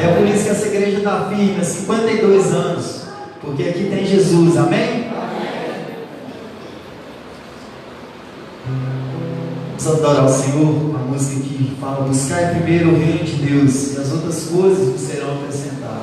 É por isso que essa igreja está firme há 52 anos, porque aqui tem Jesus, amém? Vamos adorar o Senhor com a música que fala: buscar primeiro o reino de Deus e as outras coisas vos serão acrescentadas.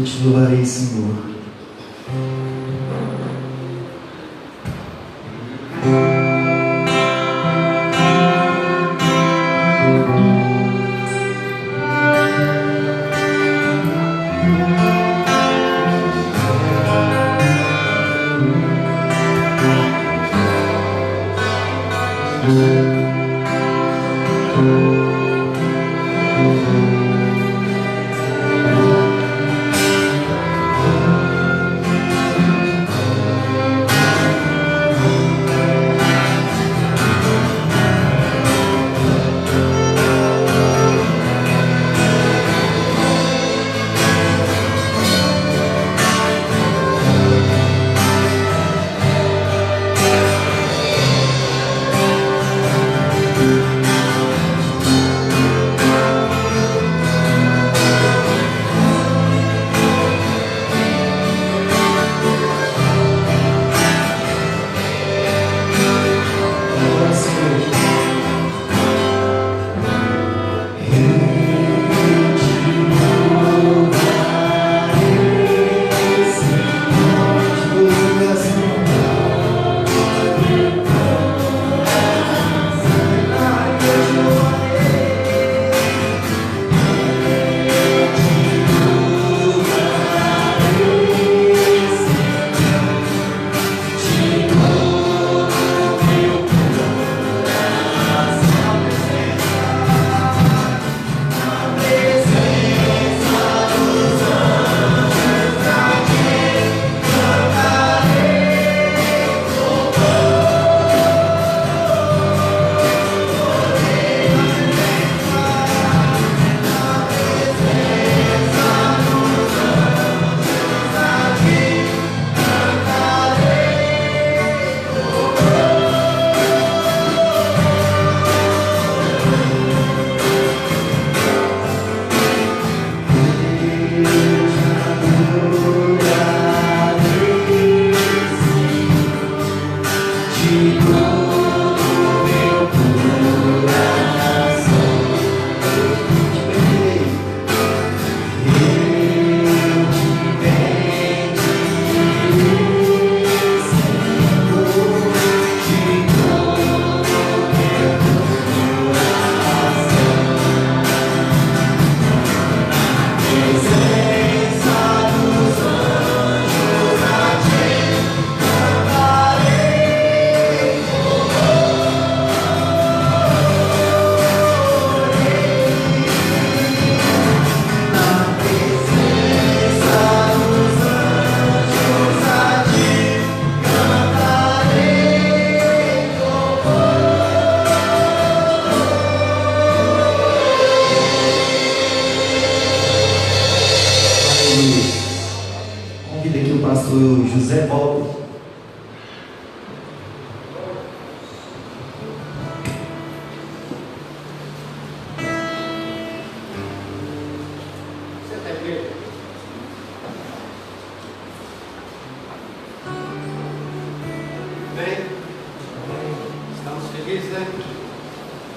Eu te louvarei, Senhor.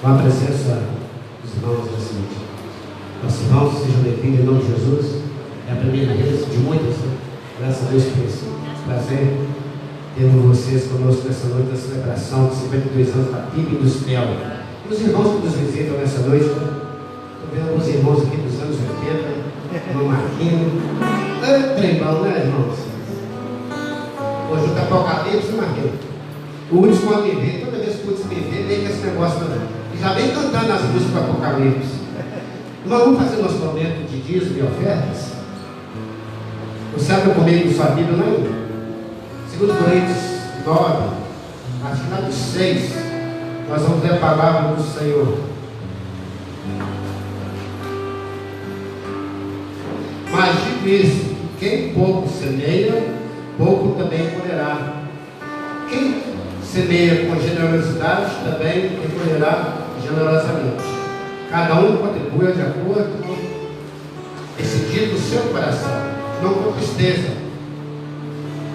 com a presença dos irmãos da seguinte. Nossos irmãos, sejam bem-vindos em nome de Jesus. É a primeira vez de muitas, né? Graças a Deus por isso. Prazer ter vocês conosco nessa noite da celebração de 52 anos da PIB Industrial. E os irmãos que nos visitam nessa noite, estou vendo alguns irmãos aqui dos anos 80, irmão Marquinhos. É trembão, né, irmãos? Hoje está Apocalipse, Marquinhos. O último a me ver, toda vez que o último me ver, nem que esse negócio também. E já vem cantando as músicas do Apocalipse. Nós vamos fazer nosso momento de dízimo e ofertas. Você abre comigo sua Bíblia, não é? 2 Coríntios 9, acho que lá do 6, nós vamos ler a palavra do Senhor. Mas digo isso, quem pouco semeia, pouco também colherá. Quem semeia com generosidade, também recolherá generosamente. Cada um contribua de acordo com decidido no seu coração, não com tristeza,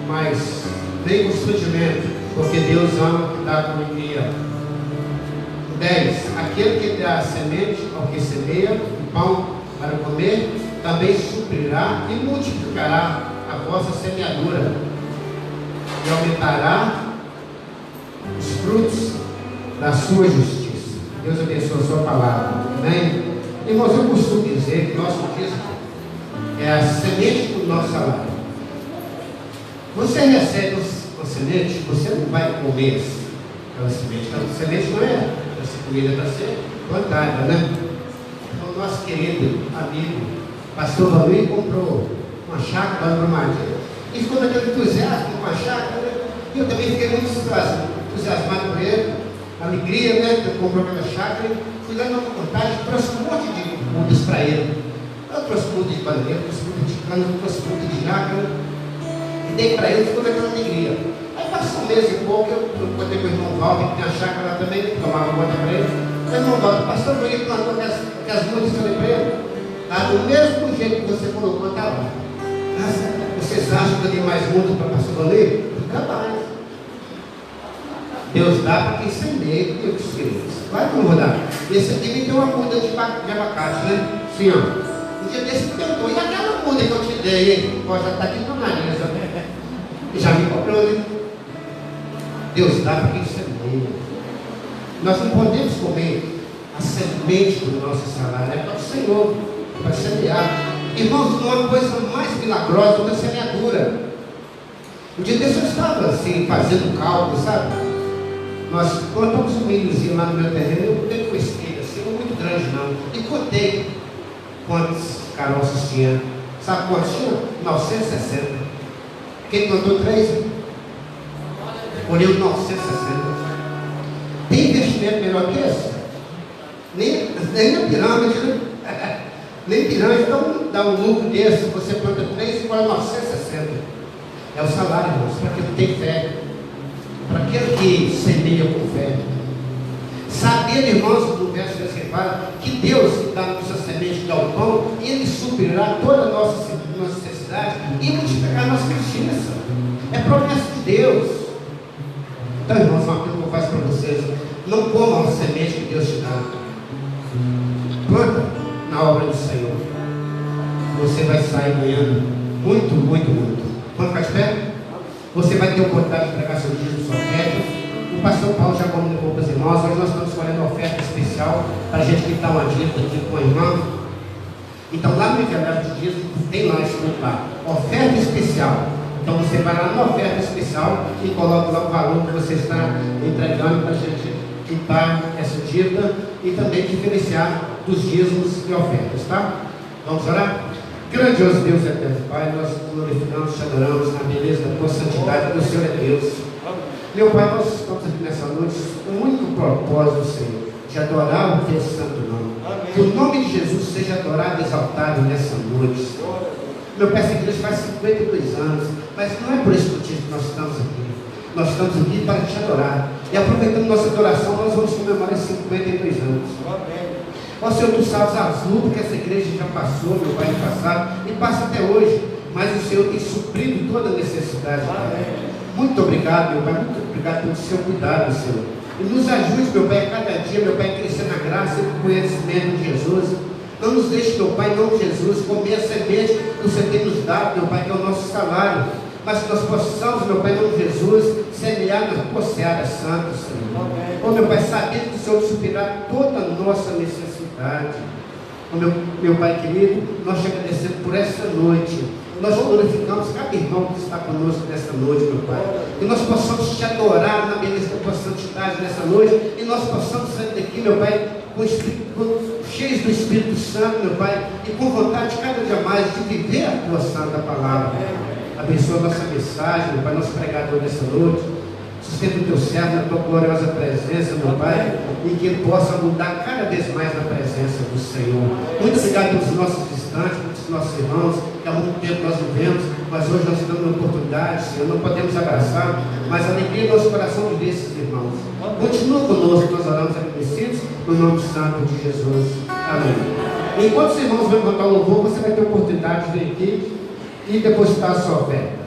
mas bem com sofrimento, porque Deus ama o que dá com alegria. 10. Aquele que dá a semente ao que semeia o pão para comer, também suprirá e multiplicará a vossa semeadura e aumentará os frutos da sua justiça. Deus abençoe a sua palavra. Amém? Irmãos, eu costumo dizer que nosso dízimo é a semente do nosso salário. Você recebe uma semente, você não vai comer aquela semente. A semente não é essa comida para ser plantada, né? Então, o nosso querido amigo, pastor Valuí, comprou uma chácara lá no Brumadinho e ficou naquele entusiasmo com a chácara, né? E eu também fiquei muito entusiasmado por ele, alegria, né? Eu comprei aquela chácara, fui lá na vontade, trouxe um monte de mudas para ele. Eu trouxe muda de bananeira, trouxe muda de cana, trouxe muda de chácara, e dei para ele, ficou naquela alegria. Aí passou um mês e pouco, eu contei com o irmão Walter, que tem a chácara lá também, que tomava conta para ele. O irmão Walter, pastor, ele plantou aquelas mudas que eu falei para ele. Tá do mesmo jeito que você colocou, tá lá. Vocês acham que eu dei mais muda para pastor Valer? Nunca mais. Deus dá para quem semeia, que Deus fez. Claro que eu não vou dar. Esse aqui me deu uma muda de abacate, né? Sim, ó. Um dia desse me perguntou, e aquela muda que eu te dei, hein? Pode já estar aqui no nariz, ó. E já me comprou, né? Deus dá para quem semeia. Nós não podemos comer a semente do nosso salário, é para o Senhor, para semear. Irmãos, não há coisa mais milagrosa do que a semeadura. Um dia desse eu estava assim, fazendo cálculo, sabe? Nós plantamos um milhozinho lá no meu terreno, eu botei com esteira, assim, não muito grande não. E contei quantas caroças tinha. Sabe quantas tinha? 960. Quem plantou 3? Colheu 960. Tem investimento melhor que esse? Nem na pirâmide, né? Nem pirâmide dá um lucro desse. Você planta 3 e colhe 960. É o salário, irmãos, para quem não tem fé. Para aquele que semeia com fé. Saber, irmãos, no verso que fala que Deus dá a nossa semente, dá o pão, e Ele suprirá toda a nossa necessidade e multiplicar a nossa justiça. É promessa de Deus. Então, irmãos, uma coisa que eu faço para vocês: não comam a semente que Deus te dá. Planta na obra do Senhor. Você vai sair ganhando muito, muito, muito. Vamos ficar de pé? Você vai ter a oportunidade de pregar seu dízimo, sua oferta. O pastor Paulo já comunicou para os irmãos. Hoje nós estamos escolhendo uma oferta especial para a gente quitar uma dívida aqui com a irmã. Então lá no envelope de dízimo tem lá escrito lá, oferta especial. Então você vai lá na oferta especial e coloca lá o valor que você está entregando para a gente quitar essa dívida e também diferenciar dos dízimos e ofertas, tá? Vamos orar? Grandioso Deus eterno Pai, nós glorificamos, te adoramos na beleza da tua santidade, do Senhor é Deus. Meu Pai, nós estamos aqui nessa noite com o único propósito, Senhor, de adorar o teu santo nome. Amém. Que o nome de Jesus seja adorado e exaltado nessa noite. Meu Pai, essa igreja faz 52 anos, mas não é por esse motivo que nós estamos aqui. Nós estamos aqui para te adorar. E aproveitando nossa adoração, nós vamos comemorar 52 anos. Amém. Ó Senhor, tu sabes as lutas que essa igreja já passou, meu Pai, no passado, e passa até hoje, mas o Senhor tem suprido toda a necessidade. Amém. Muito obrigado, meu Pai, muito obrigado pelo seu cuidado, Senhor. E nos ajude, meu Pai, a cada dia, meu Pai, a crescer deixe, meu Pai, em nome de Jesus, comer a semente que o Senhor tem nos dado, meu Pai, que é o nosso salário. Mas que nós possamos, meu Pai, em nome de Jesus, semear na tua seara santa, Senhor. Oh, meu Pai, sabendo que o Senhor suprirá toda a nossa necessidade. Oh, meu Pai querido, nós te agradecemos por essa noite. Nós glorificamos cada irmão que está conosco nessa noite, meu Pai. Que nós possamos te adorar na beleza da tua santidade nessa noite. E nós possamos sair daqui, meu Pai, cheios do Espírito Santo, meu Pai. E com vontade cada dia mais de viver a tua santa palavra. Abençoa a nossa mensagem, meu Pai, nosso pregador nessa noite. Sustenta o teu servo na tua gloriosa presença, meu Pai, e que ele possa mudar cada vez mais na presença do Senhor. Muito obrigado pelos nossos instantes, pelos nossos irmãos, que há muito tempo nós vivemos, mas hoje nós estamos na oportunidade, Senhor, não podemos abraçar, mas a alegria do nosso coração de ver esses irmãos. Continua conosco, nós oramos agradecidos, no nome santo de Jesus. Amém. Enquanto os irmãos vão cantar o louvor, você vai ter a oportunidade de vir aqui e depositar a sua oferta.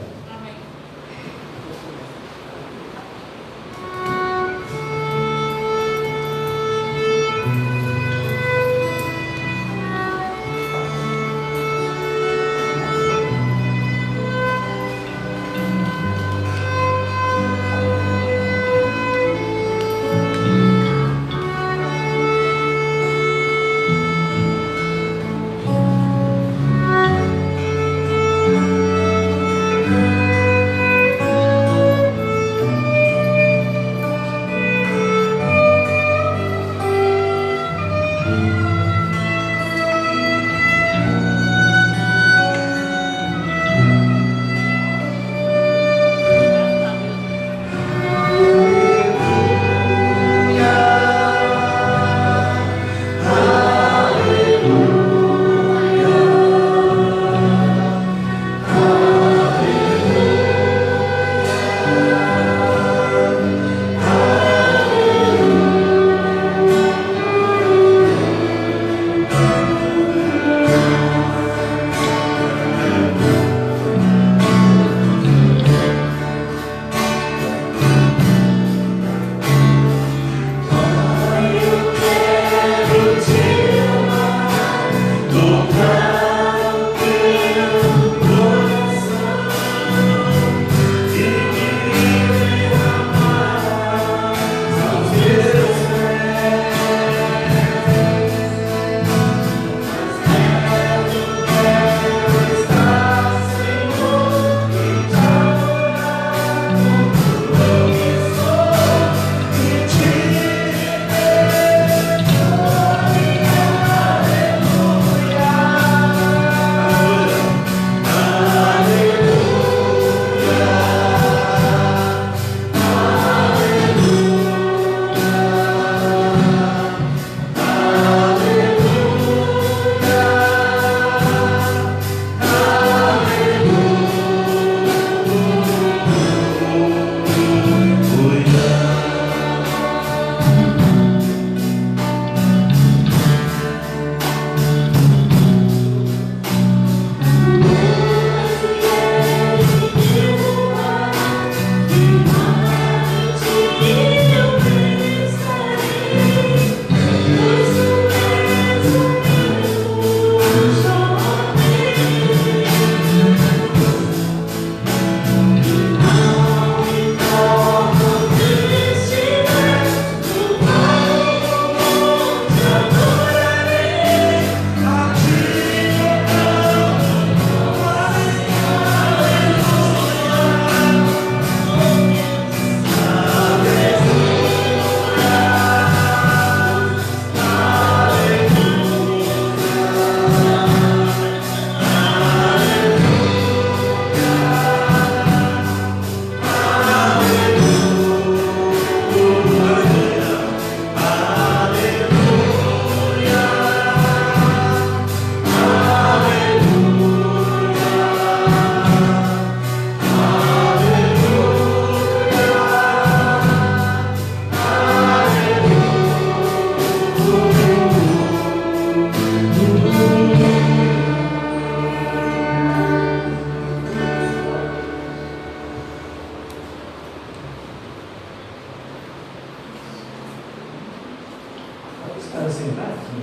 Para sentar aqui.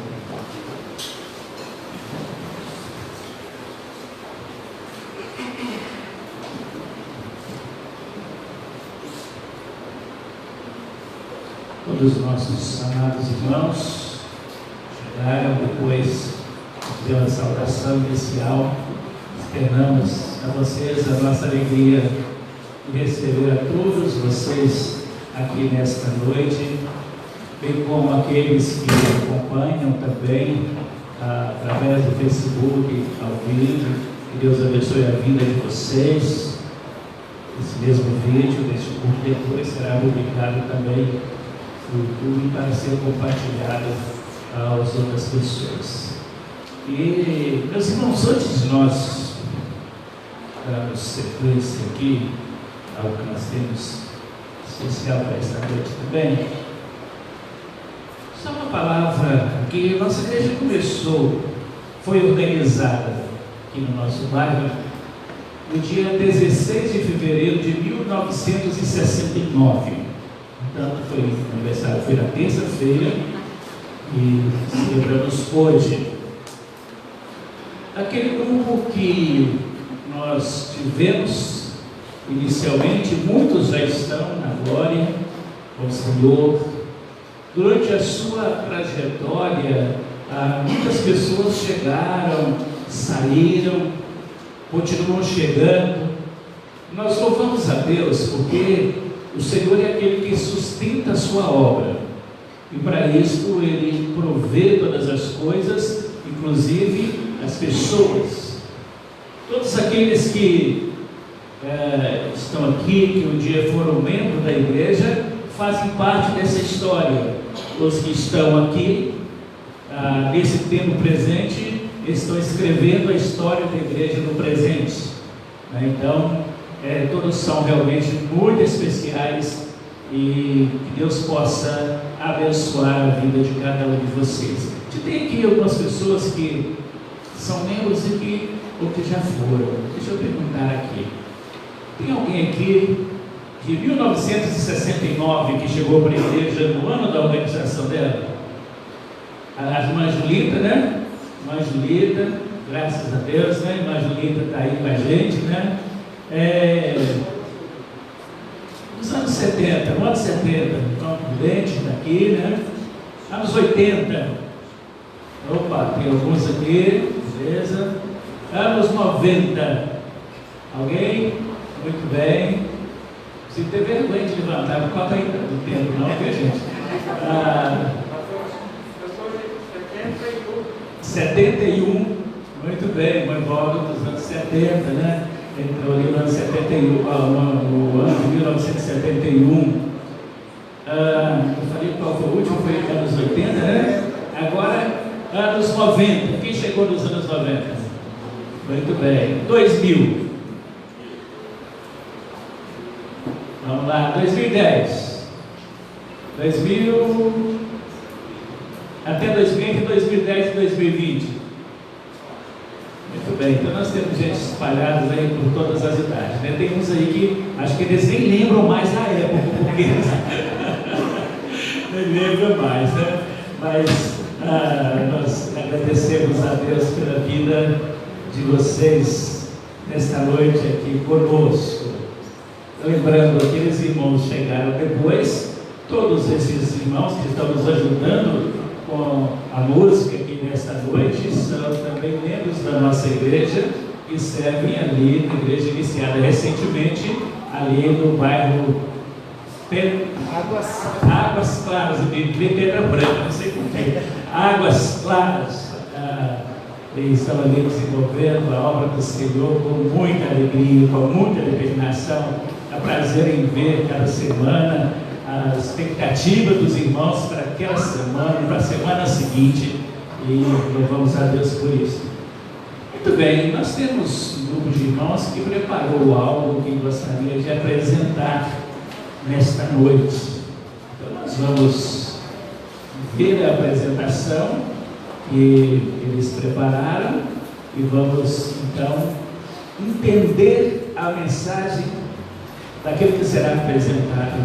Todos os nossos amados irmãos chegaram depois de uma saudação inicial. Externamos a vocês a nossa alegria de receber a todos vocês aqui nesta noite, bem como aqueles que acompanham também através do Facebook, ao vivo. Que Deus abençoe a vida de vocês. Esse mesmo vídeo, deste curso, depois será publicado também no YouTube para ser compartilhado às outras pessoas. E, meus irmãos, antes de nós darmos sequência aqui, algo que nós temos especial para esta noite também, só uma palavra que a nossa igreja foi organizada aqui no nosso bairro no dia 16 de fevereiro de 1969. Portanto, foi aniversário, foi na terça-feira e celebramos hoje. Aquele grupo que nós tivemos inicialmente, muitos já estão na glória com o Senhor. Durante a sua trajetória, muitas pessoas chegaram, saíram, continuam chegando. Nós louvamos a Deus porque o Senhor é aquele que sustenta a sua obra, e para isso Ele provê todas as coisas, inclusive as pessoas. Todos aqueles que estão aqui, que um dia foram membros da igreja, fazem parte dessa história. Os que estão aqui nesse tempo presente estão escrevendo a história da igreja no presente, né? Então todos são realmente muito especiais, e que Deus possa abençoar a vida de cada um de vocês. Tem aqui algumas pessoas que são membros ou que já foram. Deixa eu perguntar aqui, tem alguém aqui de 1969 que chegou para a igreja no ano da organização dela? A irmã Julita, né? Irmã Julita, graças a Deus, né? Irmã Julita está aí com a gente, né? Nos anos 70, no ano 70, Tom Prudente está aqui, né? Anos 80, opa, tem alguns aqui, beleza? Anos 90, alguém? Muito bem. Se ter vergonha de levantar, por conta ainda do tempo, não, viu, gente? Eu sou de 71, muito bem, uma volta dos anos 70, né? Entrou ali no ano 71, no ano de 1971. Eu falei qual foi o último, foi anos 80, né? Agora, anos 90. Quem chegou nos anos 90? Muito bem. 2000. Vamos lá, 2010. 2000. Até 2000, 2010 e 2020. Muito bem, então nós temos gente espalhada aí por todas as idades, né? Tem uns aí que acho que eles nem lembram mais da época, porque eles nem lembram mais, né? Mas nós agradecemos a Deus pela vida de vocês nesta noite aqui conosco. Lembrando, aqueles irmãos chegaram depois, todos esses irmãos que estão nos ajudando com a música aqui nesta noite são também membros da nossa igreja e servem ali na igreja iniciada recentemente, ali no bairro Águas Claras, Pedra Branca, não sei por quê, Águas Claras. Eles estão ali desenvolvendo a obra do Senhor com muita alegria, com muita determinação. É prazer em ver cada semana a expectativa dos irmãos para aquela semana e para a semana seguinte, e louvamos a Deus por isso. Muito bem, nós temos um grupo de irmãos que preparou algo que gostaria de apresentar nesta noite. Então nós vamos ver a apresentação que eles prepararam e vamos então entender a mensagem daquilo que será apresentado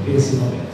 nesse momento.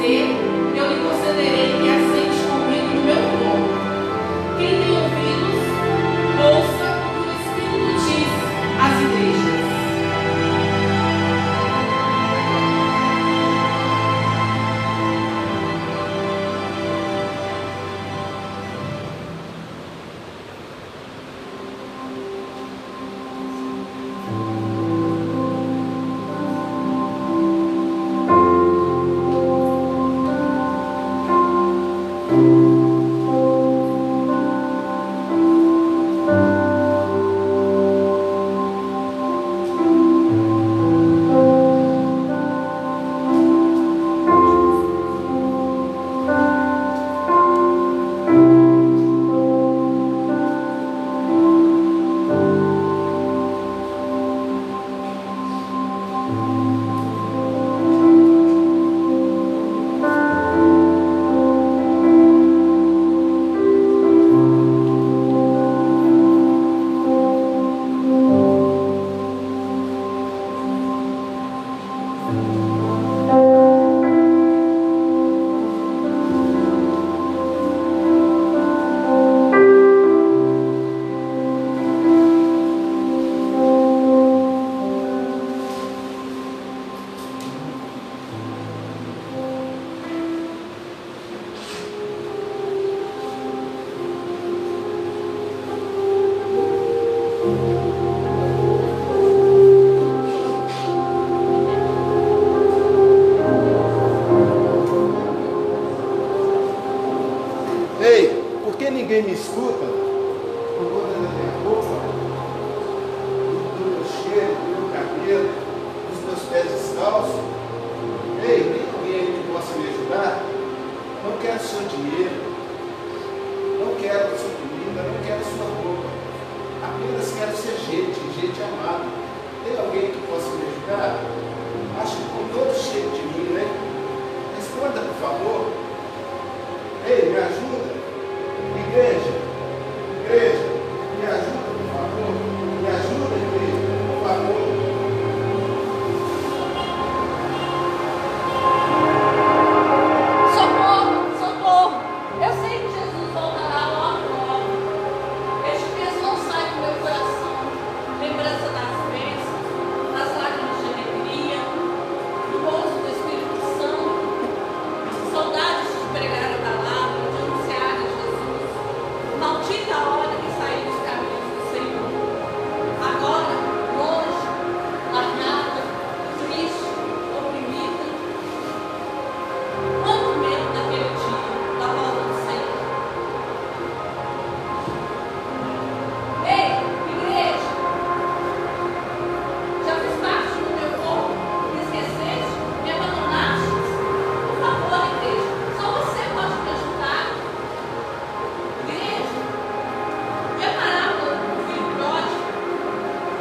obedecer, eu lhe concederei que assente comigo no meu trono. Quem tem ouvidos, ouça o que o Espírito diz às igrejas. Ei, por que ninguém me escuta? Por conta da minha roupa, do meu cheiro, do meu cabelo, dos meus pés descalços. Ei, tem alguém aí que possa me ajudar? Não quero seu dinheiro, não quero sua comida, não quero sua roupa. Apenas quero ser gente amada. Tem alguém que possa me ajudar? Acho que com todo cheio de mim, né? Responda, por favor. Ei, me ajuda. Igreja, me ajuda, por favor. Me ajuda, igreja, por favor. Socorro, socorro! Eu sei que Jesus voltará logo, logo. Este peso não sai do meu coração. Lembrança das bênçãos, das lágrimas de alegria, do gozo do Espírito Santo, saudades de pregar a palavra, de anunciar a Jesus. Maldita a hora que saí dos caminhos do Senhor. Agora, longe, largada, triste, oprimida. Quanto medo daquele dia, da volta do Senhor. Ei, igreja! Já fiz parte do meu corpo, me esqueceste, me abandonaste? Por favor, igreja, só você pode me ajudar. Igreja, e a parábola do filho pródigo?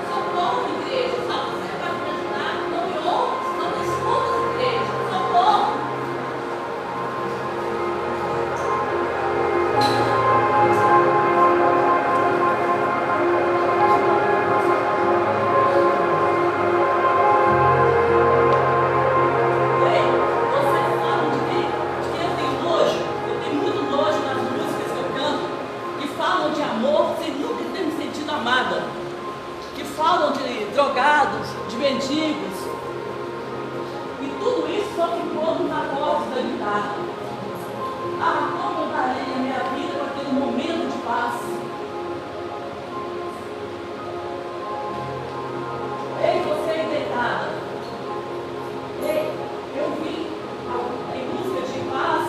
Socorro, igreja, só você pode me ajudar. Não me ouves, não me escutas, igreja. Socorro! Ei, vocês falam de mim, de que eu tenho nojo. Eu tenho muito nojo nas músicas que eu canto, que falam de amor sem nunca ter me sentido amada, que falam de drogados, de mendigos, e tudo isso só ficou no acorde da guitarra. Ah, como eu darei a minha vida para ter um momento de paz. Ei, você aí deitada. Ei, eu vim em busca de paz,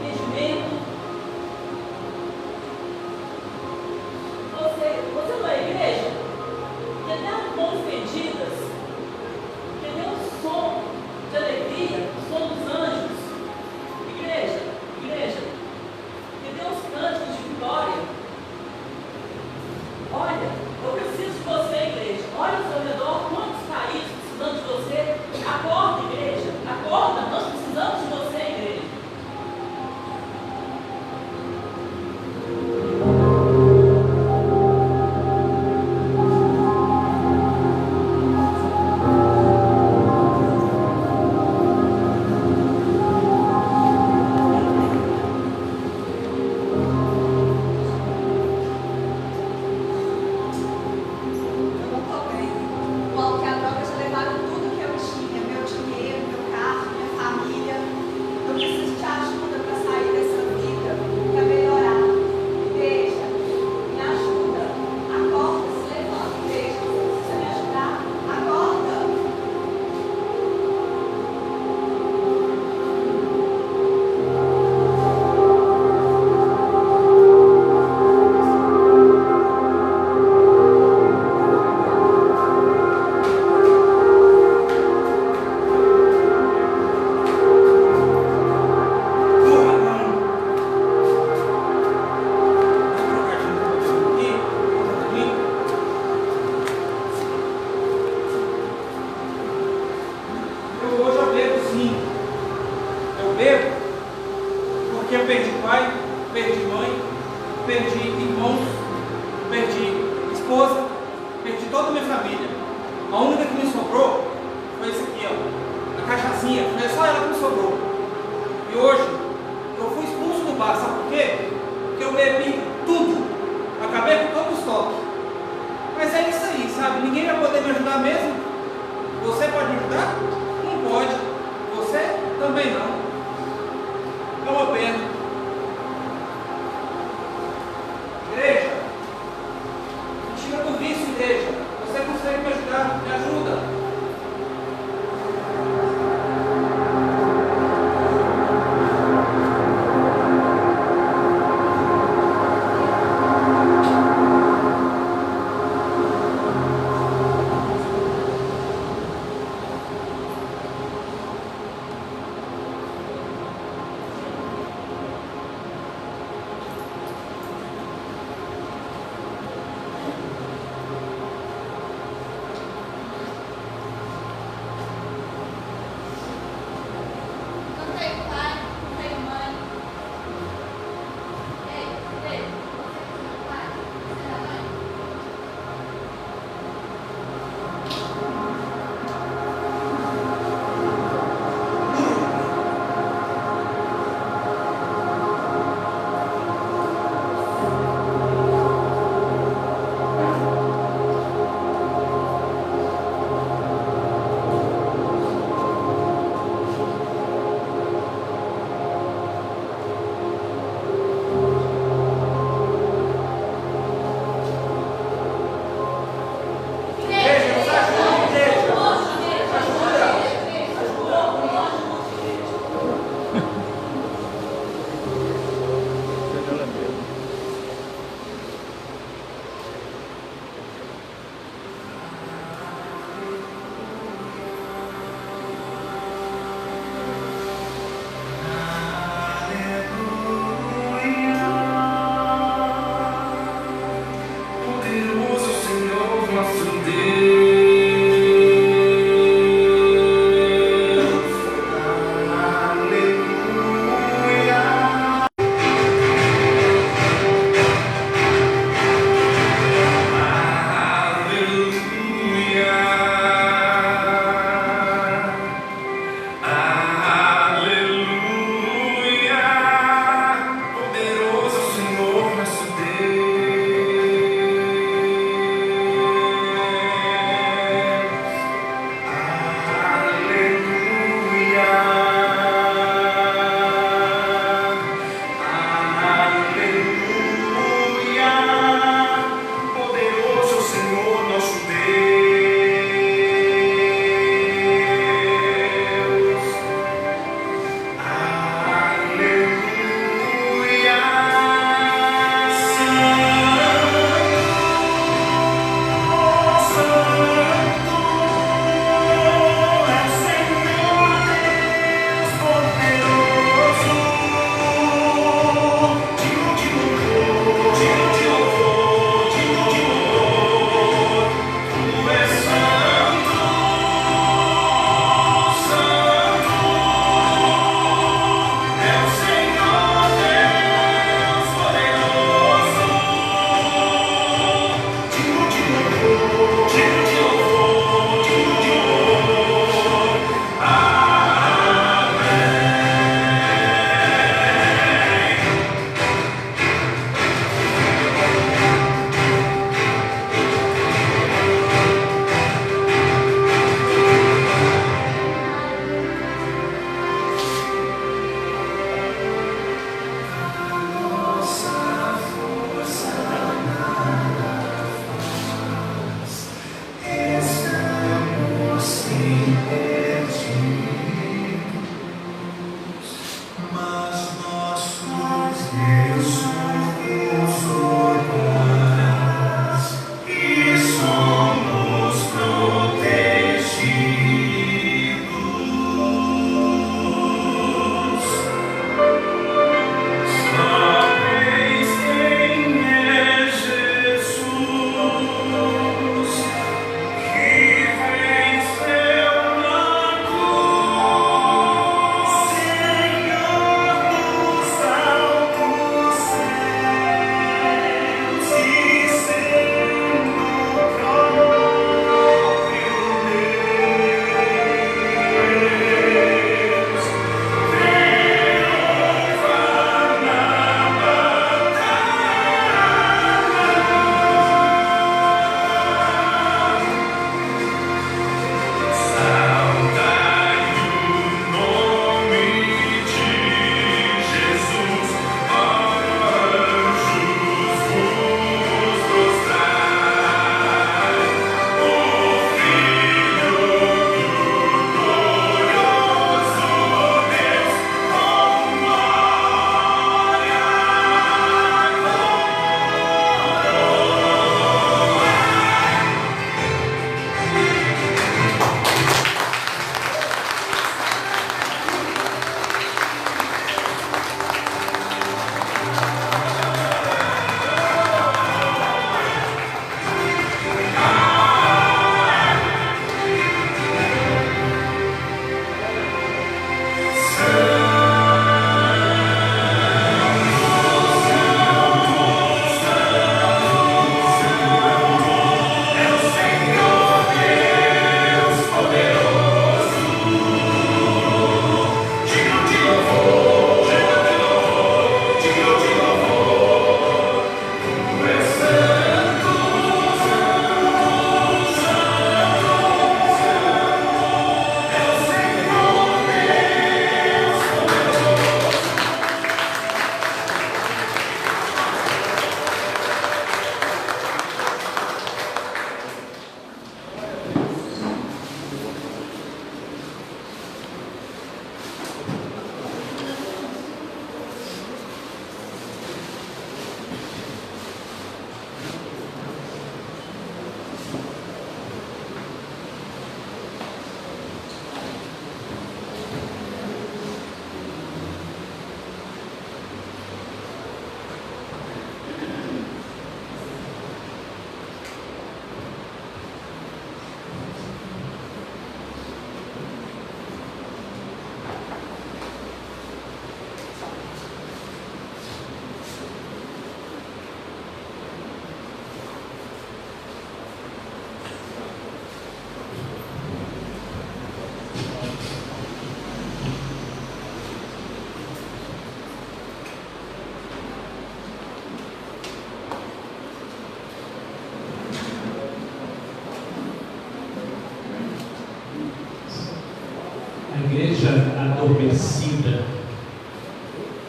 entendimento. Você não é igreja? Que até as mãos fedidas, que tem um som de alegria, o som dos anjos, Eu bebo porque eu perdi pai, perdi mãe, perdi irmãos, perdi esposa, perdi toda a minha família. A única que me sobrou foi esse aqui, ó, a cachaçinha, foi só ela que me sobrou. E hoje eu fui expulso do bar, sabe por quê? Porque eu bebi tudo, acabei com todo o estoque. Mas é isso aí, sabe? Ninguém vai poder me ajudar mesmo. Você pode me ajudar? Não pode. Você também não. É uma pena. Igreja, me tira do vício, igreja. Você consegue me ajudar? Me ajuda.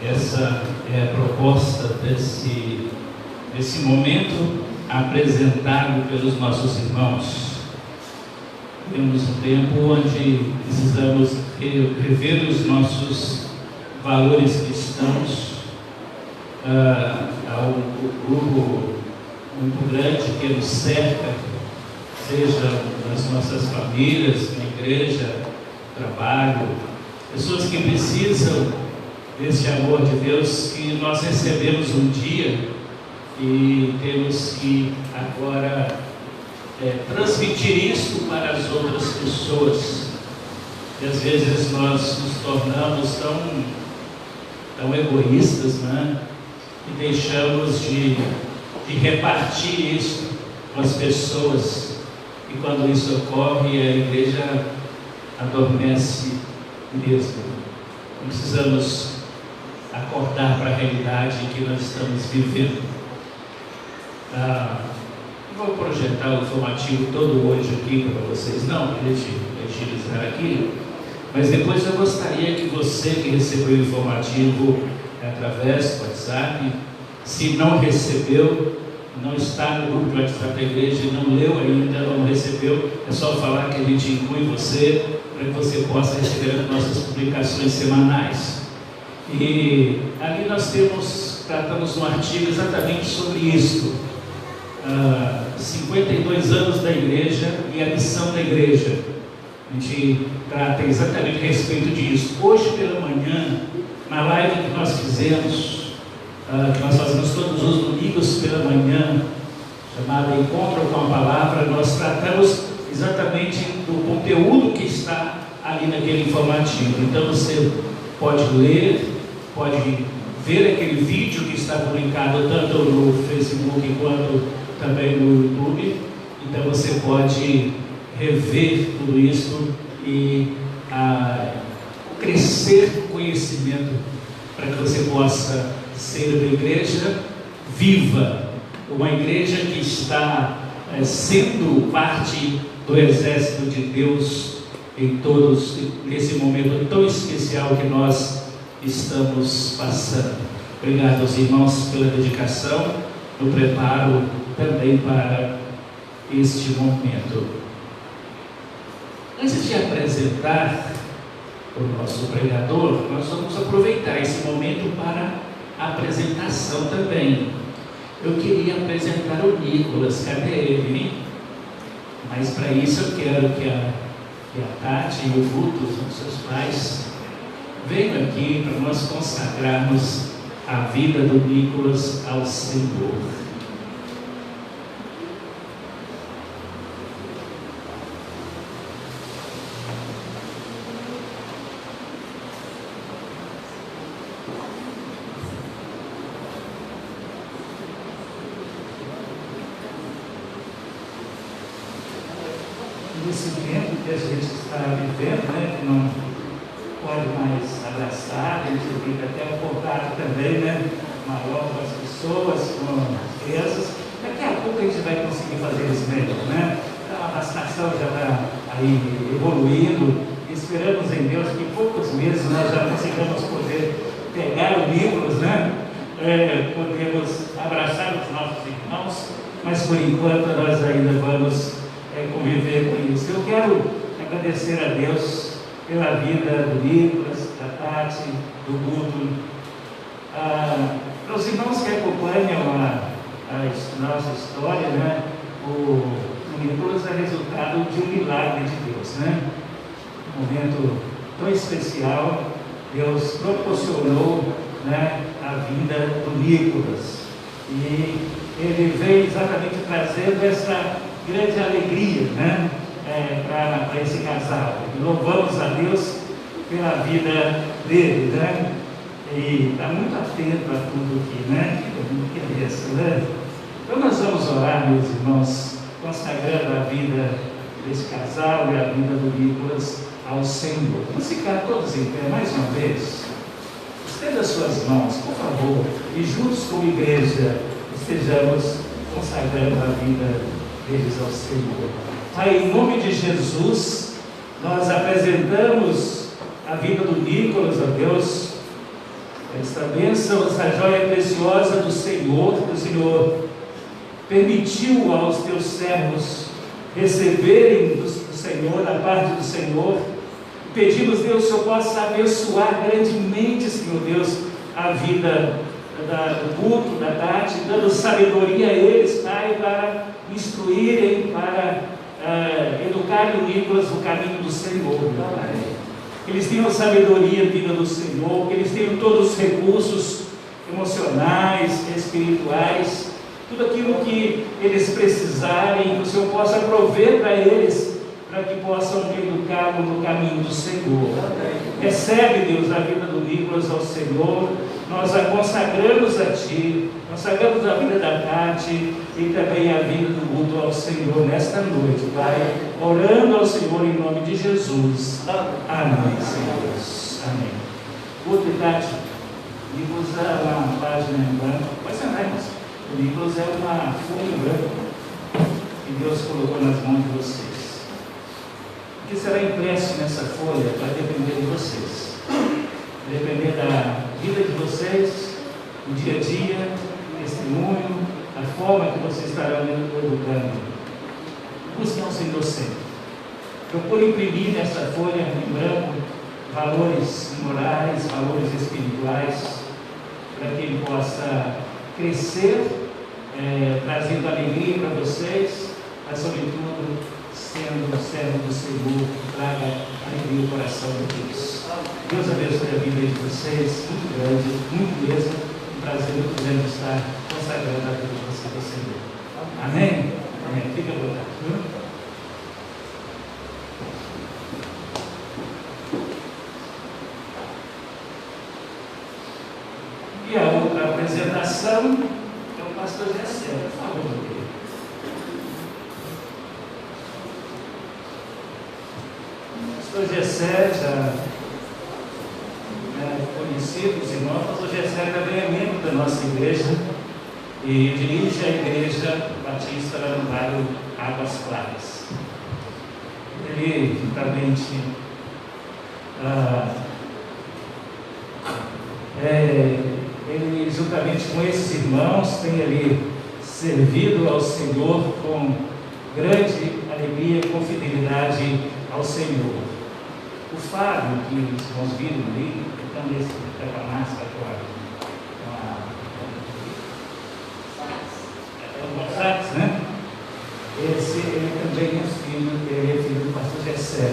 essa é a proposta desse momento apresentado pelos nossos irmãos. Temos um tempo onde precisamos rever os nossos valores cristãos. Há um grupo muito grande que nos cerca, seja nas nossas famílias, na igreja, trabalho, pessoas que precisam desse amor de Deus que nós recebemos um dia e temos que agora transmitir isso para as outras pessoas. E às vezes nós nos tornamos tão egoístas, né? E deixamos de repartir isso com as pessoas. E quando isso ocorre, a igreja adormece mesmo. Precisamos acordar para a realidade que nós estamos vivendo. Não vou projetar o informativo todo hoje aqui para vocês, não, para utilizar aqui, mas depois eu gostaria que você que recebeu o informativo através do WhatsApp, se não recebeu, não está no grupo de WhatsApp da igreja, não leu ainda, não recebeu, é só falar que a gente inclui você, para que você possa receber as nossas publicações semanais. E ali nós tratamos um artigo exatamente sobre isso. 52 anos da igreja e a missão da igreja. A gente trata exatamente a respeito disso. Hoje pela manhã, na live que nós fizemos, que nós fazemos todos os domingos pela manhã, chamada Encontro com a Palavra, nós tratamos exatamente do conteúdo que está ali naquele informativo. Então você pode ler, pode ver aquele vídeo que está publicado tanto no Facebook quanto também no YouTube. Então você pode rever tudo isso e crescer conhecimento para que você possa ser uma igreja viva, uma igreja que está sendo parte do exército de Deus em todos, nesse momento tão especial que nós estamos passando. Obrigado aos irmãos pela dedicação, no preparo também para este momento. Antes de apresentar o nosso pregador, nós vamos aproveitar esse momento para a apresentação também. Eu queria apresentar o Nicolas, cadê ele, hein? Mas para isso eu quero que a Tati e o Guto, os seus pais, venham aqui para nós consagrarmos a vida do Nicolas ao Senhor. Nesse tempo que a gente está vivendo, né, que não pode mais abraçar, a gente fica até um contato também, né, maior com as pessoas, com as crianças. Daqui a pouco a gente vai conseguir fazer isso melhor, né? A vacinação já está aí evoluindo. Esperamos em Deus que em poucos meses nós já consigamos poder pegar o Nicolas, né? Podemos abraçar os nossos irmãos, mas por enquanto nós ainda vamos conviver com isso. Eu quero agradecer a Deus pela vida do Nicolas, da Tati, do Guto, para os irmãos que acompanham a nossa história, né? O Nicolas é resultado de um milagre de Deus, né? Um momento tão especial, Deus proporcionou, né, a vida do Nicolas, e ele veio exatamente trazendo essa grande alegria, né, para esse casal. E louvamos a Deus pela vida dele, né? E está muito atento a tudo aqui, né? Que beleza, né? Então nós vamos orar, meus irmãos, consagrando a vida desse casal e a vida do Nicolas ao Senhor. Vamos ficar todos em pé mais uma vez. Estenda as suas mãos, por favor, e juntos como igreja estejamos consagrando a vida deles ao Senhor. Pai, em nome de Jesus, nós apresentamos a vida do Nicolas, ó Deus, Esta bênção, essa joia preciosa do Senhor, que o Senhor permitiu aos teus servos receberem do Senhor, da parte do Senhor. Pedimos, Deus, que o Senhor possa abençoar grandemente, Senhor Deus, a vida do culto, da Tati, dando sabedoria a eles, Pai, para instruírem, para educarem o Nicolas no caminho do Senhor, meu Pai. Que eles tenham sabedoria vinda do Senhor, que eles tenham todos os recursos emocionais, espirituais, tudo aquilo que eles precisarem, que o Senhor possa prover para eles, para que possam educá-lo no caminho do Senhor. Recebe, Deus, a vida do Nicolas ao Senhor. Nós a consagramos a Ti, consagramos a vida da Tati e também a vida do mundo ao Senhor nesta noite, Pai, orando ao Senhor em nome de Jesus. Amém, Senhor. Amém. Outro, Tati, Nicolas é uma página em branco. Pode sentar, irmãos. O Nicolas é uma folha em branco que Deus colocou nas mãos de vocês. O que será impresso nessa folha vai depender de vocês. Depender da vida de vocês, do dia a dia, do testemunho, a forma que vocês estarão educando. Busquem ao Senhor sempre. Procure imprimir nessa folha em branco valores morais, valores espirituais, para que ele possa crescer, trazendo alegria para vocês, mas sobretudo sendo um servo do Senhor, que traga alegria ao coração de Deus. Deus abençoe a vida de vocês, muito grande, muito mesmo. Um prazer muito grande estar consagrando a vida de vocês ao Senhor. Amém? Amém. Fica à vontade. E a outra apresentação é o pastor Jessé. Por favor, meu querido. O pastor Jessé já conhecido, os irmãos, mas o Jessé também é membro da nossa igreja e dirige a igreja Batista lá no bairro Águas Claras. Ele juntamente ele juntamente com esses irmãos tem ali servido ao Senhor com grande alegria e com fidelidade ao Senhor. O Fábio, que os irmãos viram ali, então esse que está com a máscara, com sax, né? Ele também é filho do pastor Jessé.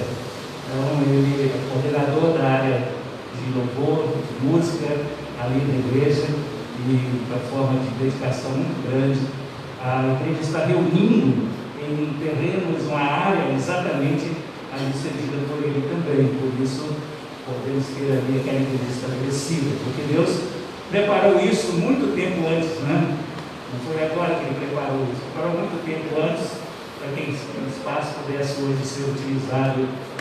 Então ele é coordenador da área de louvor, de música, ali na igreja, e de uma forma de dedicação muito grande. A igreja está reunindo em terrenos, uma área exatamente ali servida por ele também. Por isso podemos ter ali aquela igreja estabelecida, porque Deus preparou isso muito tempo antes, né? Não foi agora que ele preparou isso, preparou muito tempo antes para que o espaço pudesse hoje ser utilizado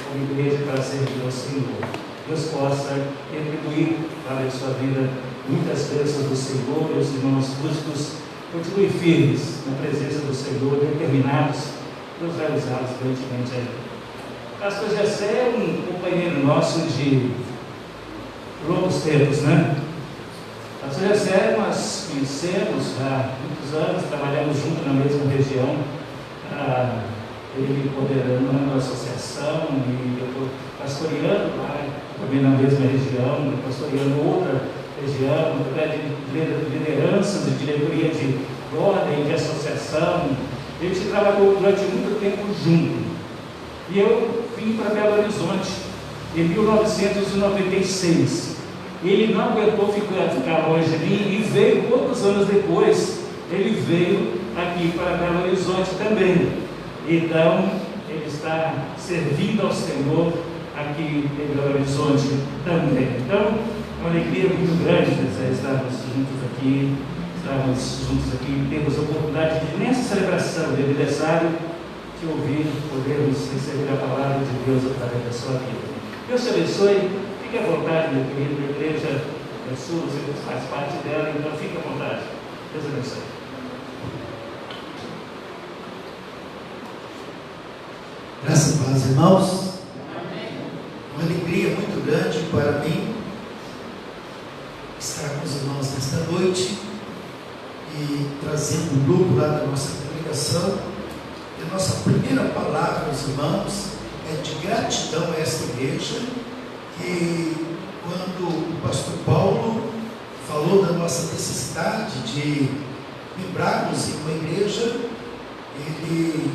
como igreja para servir ao Senhor. Deus possa retribuir para a sua vida muitas bênçãos do Senhor. Meus irmãos músicos, continuem firmes na presença do Senhor, determinados. Deus vai usá-los grandemente aí. O pastor Jessé é um companheiro nosso de longos tempos, né? O pastor Jessé nós conhecemos há muitos anos, trabalhamos juntos na mesma região, ele coordenando uma associação e eu pastoreando lá, também na mesma região, pastoreando outra região, de lideranças, de diretoria de ordem, de associação. A gente trabalhou durante muito tempo junto. E eu vim para Belo Horizonte em 1996. Ele não aguentou ficar longe de mim e veio poucos anos depois. Ele veio aqui para Belo Horizonte também. Então, ele está servindo ao Senhor aqui em Belo Horizonte também. Então, é uma alegria muito grande estarmos juntos aqui, temos a oportunidade de, nessa celebração de aniversário, de ouvir, podermos receber a palavra de Deus através da sua vida. Deus te abençoe, fique à vontade, meu querido, a igreja é sua, você faz parte dela, então fique à vontade. Deus abençoe. Graças a Deus, irmãos. Uma alegria muito grande para mim estar com os irmãos nesta noite e trazendo um grupo lá da nossa congregação. E a nossa primeira palavra aos irmãos é de gratidão a esta igreja, que quando o pastor Paulo falou da nossa necessidade de lembrarmos em uma igreja, ele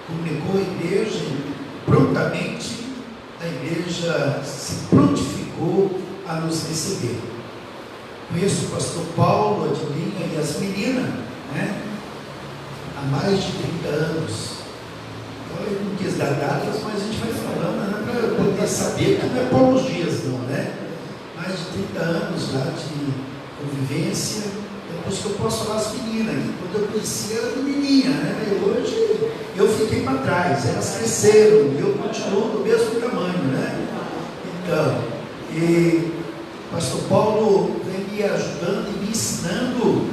comunicou a igreja e prontamente a igreja se prontificou a nos receber. Conheço o pastor Paulo, a Dilinha e as meninas, né? Há mais de 30 anos. Então ele não quis dar datas, mas a gente vai falando, né? Para poder saber que não é poucos dias não, né? Mais de 30 anos lá de convivência. Depois que eu posso falar as meninas, que quando eu conheci era menininha, né? E hoje eu fiquei para trás, elas cresceram, e eu continuo do mesmo tamanho, né? Então, e o pastor Paulo vem me ajudando e me ensinando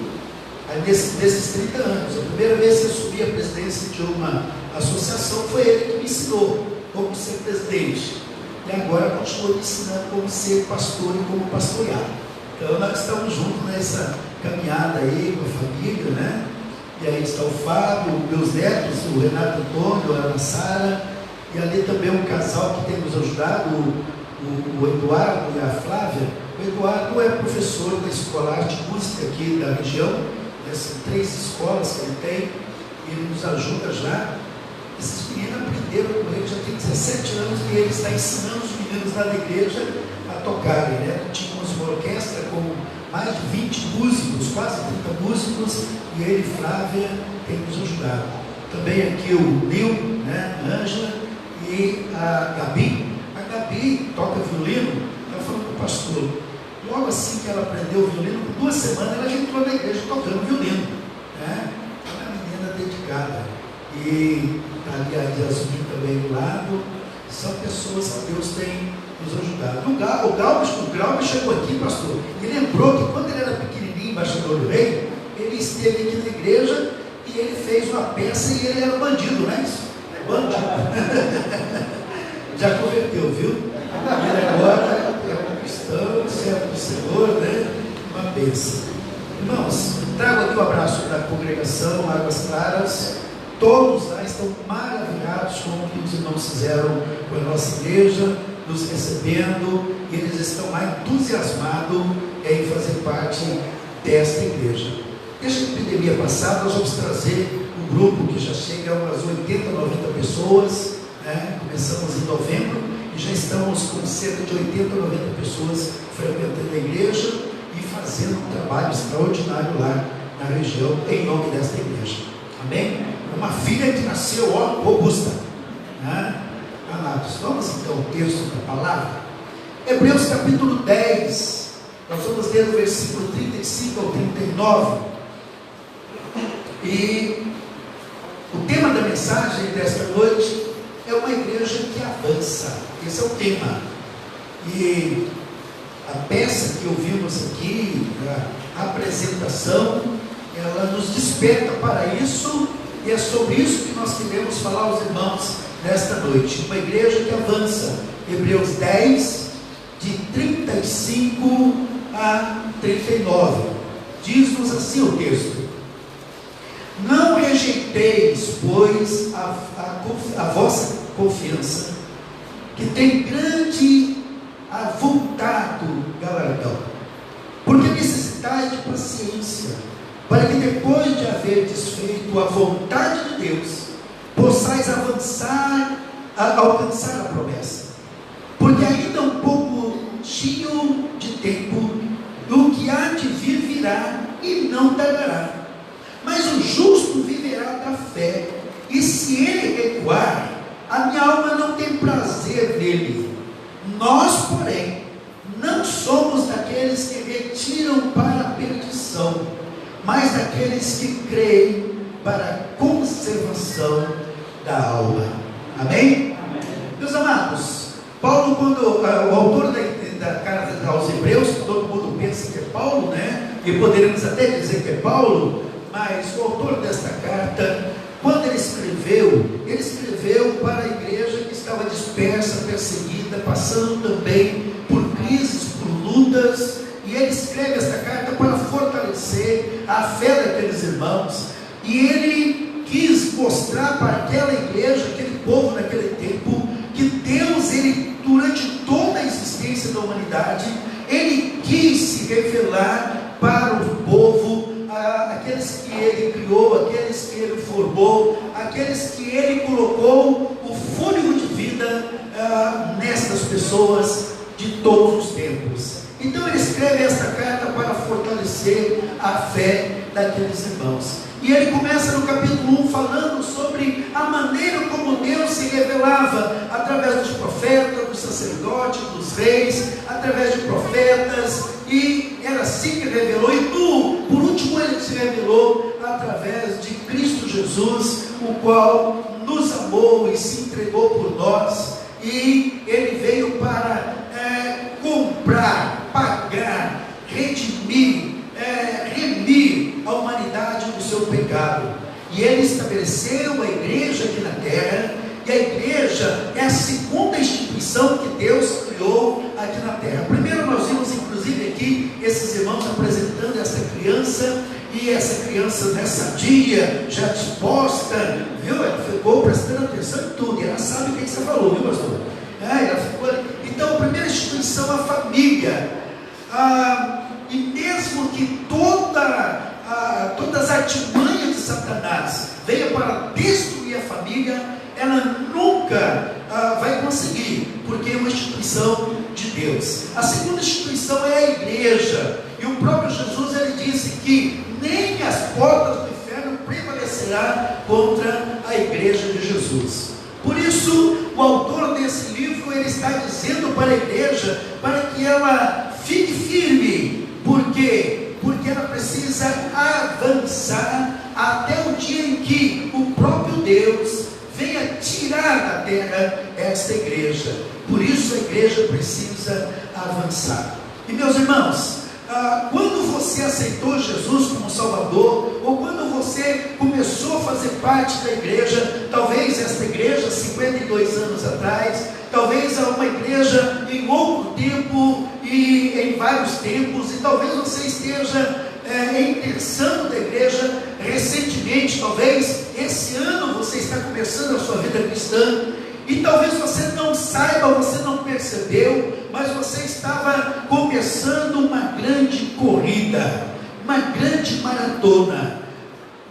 nesses 30 anos. A primeira vez que eu assumi a presidência de uma associação foi ele que me ensinou como ser presidente. E agora continua me ensinando como ser pastor e como pastorear. Então nós estamos juntos nessa caminhada aí com a família, né? E aí está o Fábio, meus netos, o Renato Antônio, a Ana Sara, e ali também um casal que tem nos ajudado, o Eduardo e a Flávia. O Eduardo é professor da Escola Arte e Música aqui da região, são 3 escolas que ele tem, e ele nos ajuda já. Esses meninos aprenderam com ele, já tem 17 anos, e ele está ensinando os meninos lá da igreja a tocarem, né? Tínhamos uma orquestra com mais de 20 músicos, quase 30 músicos, e ele e Flávia tem nos ajudado. Também aqui o Nil, né? A Ângela e a Gabi. A Gabi toca violino. Eu falei para o pastor, logo assim que ela aprendeu o violino, por 2 semanas ela já entrou na igreja tocando violino, né? Ela é uma menina dedicada. E ali a Yasmin também do lado. São pessoas que Deus tem nos ajudado. O Glauber chegou aqui, pastor, e lembrou que quando ele era pequenininho, embaixador do rei, ele esteve aqui na igreja e ele fez uma peça e ele era bandido, não é isso? É bandido. Já converteu, viu? Ele agora é um cristão, servo do Senhor, né? Uma bênção. Irmãos, trago aqui o abraço da congregação Águas Claras. Todos lá estão maravilhados com o que os irmãos fizeram com a nossa igreja, nos recebendo, e eles estão lá entusiasmados em fazer parte desta igreja. Desde a epidemia passada, nós vamos trazer um grupo que já chega a umas 80, 90 pessoas, né? Começamos em novembro e já estamos com cerca de 80, 90 pessoas frequentando a igreja e fazendo um trabalho extraordinário lá na região, em nome desta igreja. Amém? Uma filha que nasceu, ó, robusta, né? Amados, vamos então ao texto da palavra. Hebreus capítulo 10, nós vamos ler o versículo 35 ao 39. E o tema da mensagem desta noite é uma igreja que avança. Esse é o tema. E a peça que ouvimos aqui, a apresentação, ela nos desperta para isso, e é sobre isso que nós queremos falar aos irmãos nesta noite. Uma igreja que avança. Hebreus 10, de 35 a 39. Diz-nos assim o texto: não rejeiteis, pois, a vossa confiança, que tem grande avultado galardão, porque necessitais de paciência, para que depois de haver desfeito a vontade de Deus, possais alcançar a promessa. Porque ainda um pouco tinham de tempo, o que há de vir virá e não tardará. Mas o justo viverá da fé, e se ele recuar, a minha alma não tem prazer nele. Nós, porém, não somos daqueles que retiram para a perdição, mas daqueles que creem para a conservação da alma. Amém? Amém. Meus amados, Paulo, quando o autor da carta aos Hebreus, todo mundo pensa que é Paulo, né? E poderíamos até dizer que é Paulo, mas o autor desta carta, quando ele escreveu para a igreja que estava dispersa, perseguida, passando também por crises, por lutas, e ele escreve esta carta para fortalecer a fé daqueles irmãos, e ele quis mostrar para aquela igreja, aquele povo naquele tempo, que Deus, ele, durante toda a existência da humanidade, ele quis se revelar para o povo, aqueles que ele criou, aqueles que ele formou, aqueles que ele colocou o fôlego de vida nestas pessoas de todos os tempos. Então ele escreve esta carta para fortalecer a fé daqueles irmãos. E ele começa no capítulo 1 falando sobre a maneira como Deus se revelava através dos profetas, dos sacerdotes, dos reis, através de profetas, e era assim que revelou. E por último ele se revelou através de Cristo Jesus, o qual nos amou e se entregou por nós, e ele veio para comprar, pagar, redimir, remir a humanidade do seu pecado. E ele estabeleceu a igreja aqui na terra, e a igreja é a segunda instituição que Deus criou aqui na terra. Primeiro nós vimos inclusive aqui esses irmãos apresentando essa criança, e essa criança nessa dia já disposta, viu? Ela ficou prestando atenção em tudo, e ela sabe o que você falou, viu, pastor? Ela ficou... Então a primeira instituição é a família. E mesmo que todas as artimanhas de Satanás venham para destruir a família, ela nunca vai conseguir, porque é uma instituição de Deus. A segunda instituição é a igreja, e o próprio Jesus, ele disse que nem as portas do inferno prevalecerá contra a igreja de Jesus. Por isso, o autor desse livro, ele está dizendo para a igreja, para que ela fique firme. Por quê? Porque ela precisa avançar até o dia em que o próprio Deus venha tirar da terra esta igreja. Por isso a igreja precisa avançar. E meus irmãos, quando você aceitou Jesus como Salvador, ou quando você começou a fazer parte da igreja, talvez esta igreja 52 anos atrás, talvez uma igreja em outro tempo e em vários tempos, e talvez você esteja ingressando da igreja recentemente, talvez esse ano você está começando a sua vida cristã, e talvez você não saiba, você não percebeu, mas você estava começando uma grande corrida, uma grande maratona.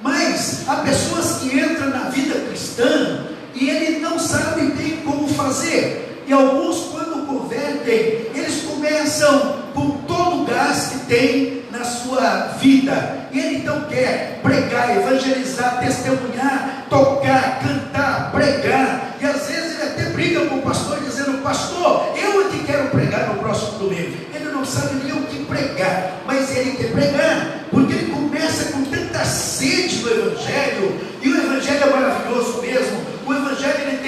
Mas há pessoas que entram na vida cristã e ele não sabe bem como fazer, e alguns, quando convertem, eles começam com todo o gás que tem na sua vida, e ele então quer pregar, evangelizar, testemunhar, tocar, cantar, pregar, e às vezes ele até briga com o pastor dizendo: pastor, eu é que quero pregar no próximo domingo. Ele não sabe nem o que pregar, mas ele quer pregar, porque ele começa com tanta sede do evangelho, e o evangelho é maravilhoso mesmo. O evangelho ele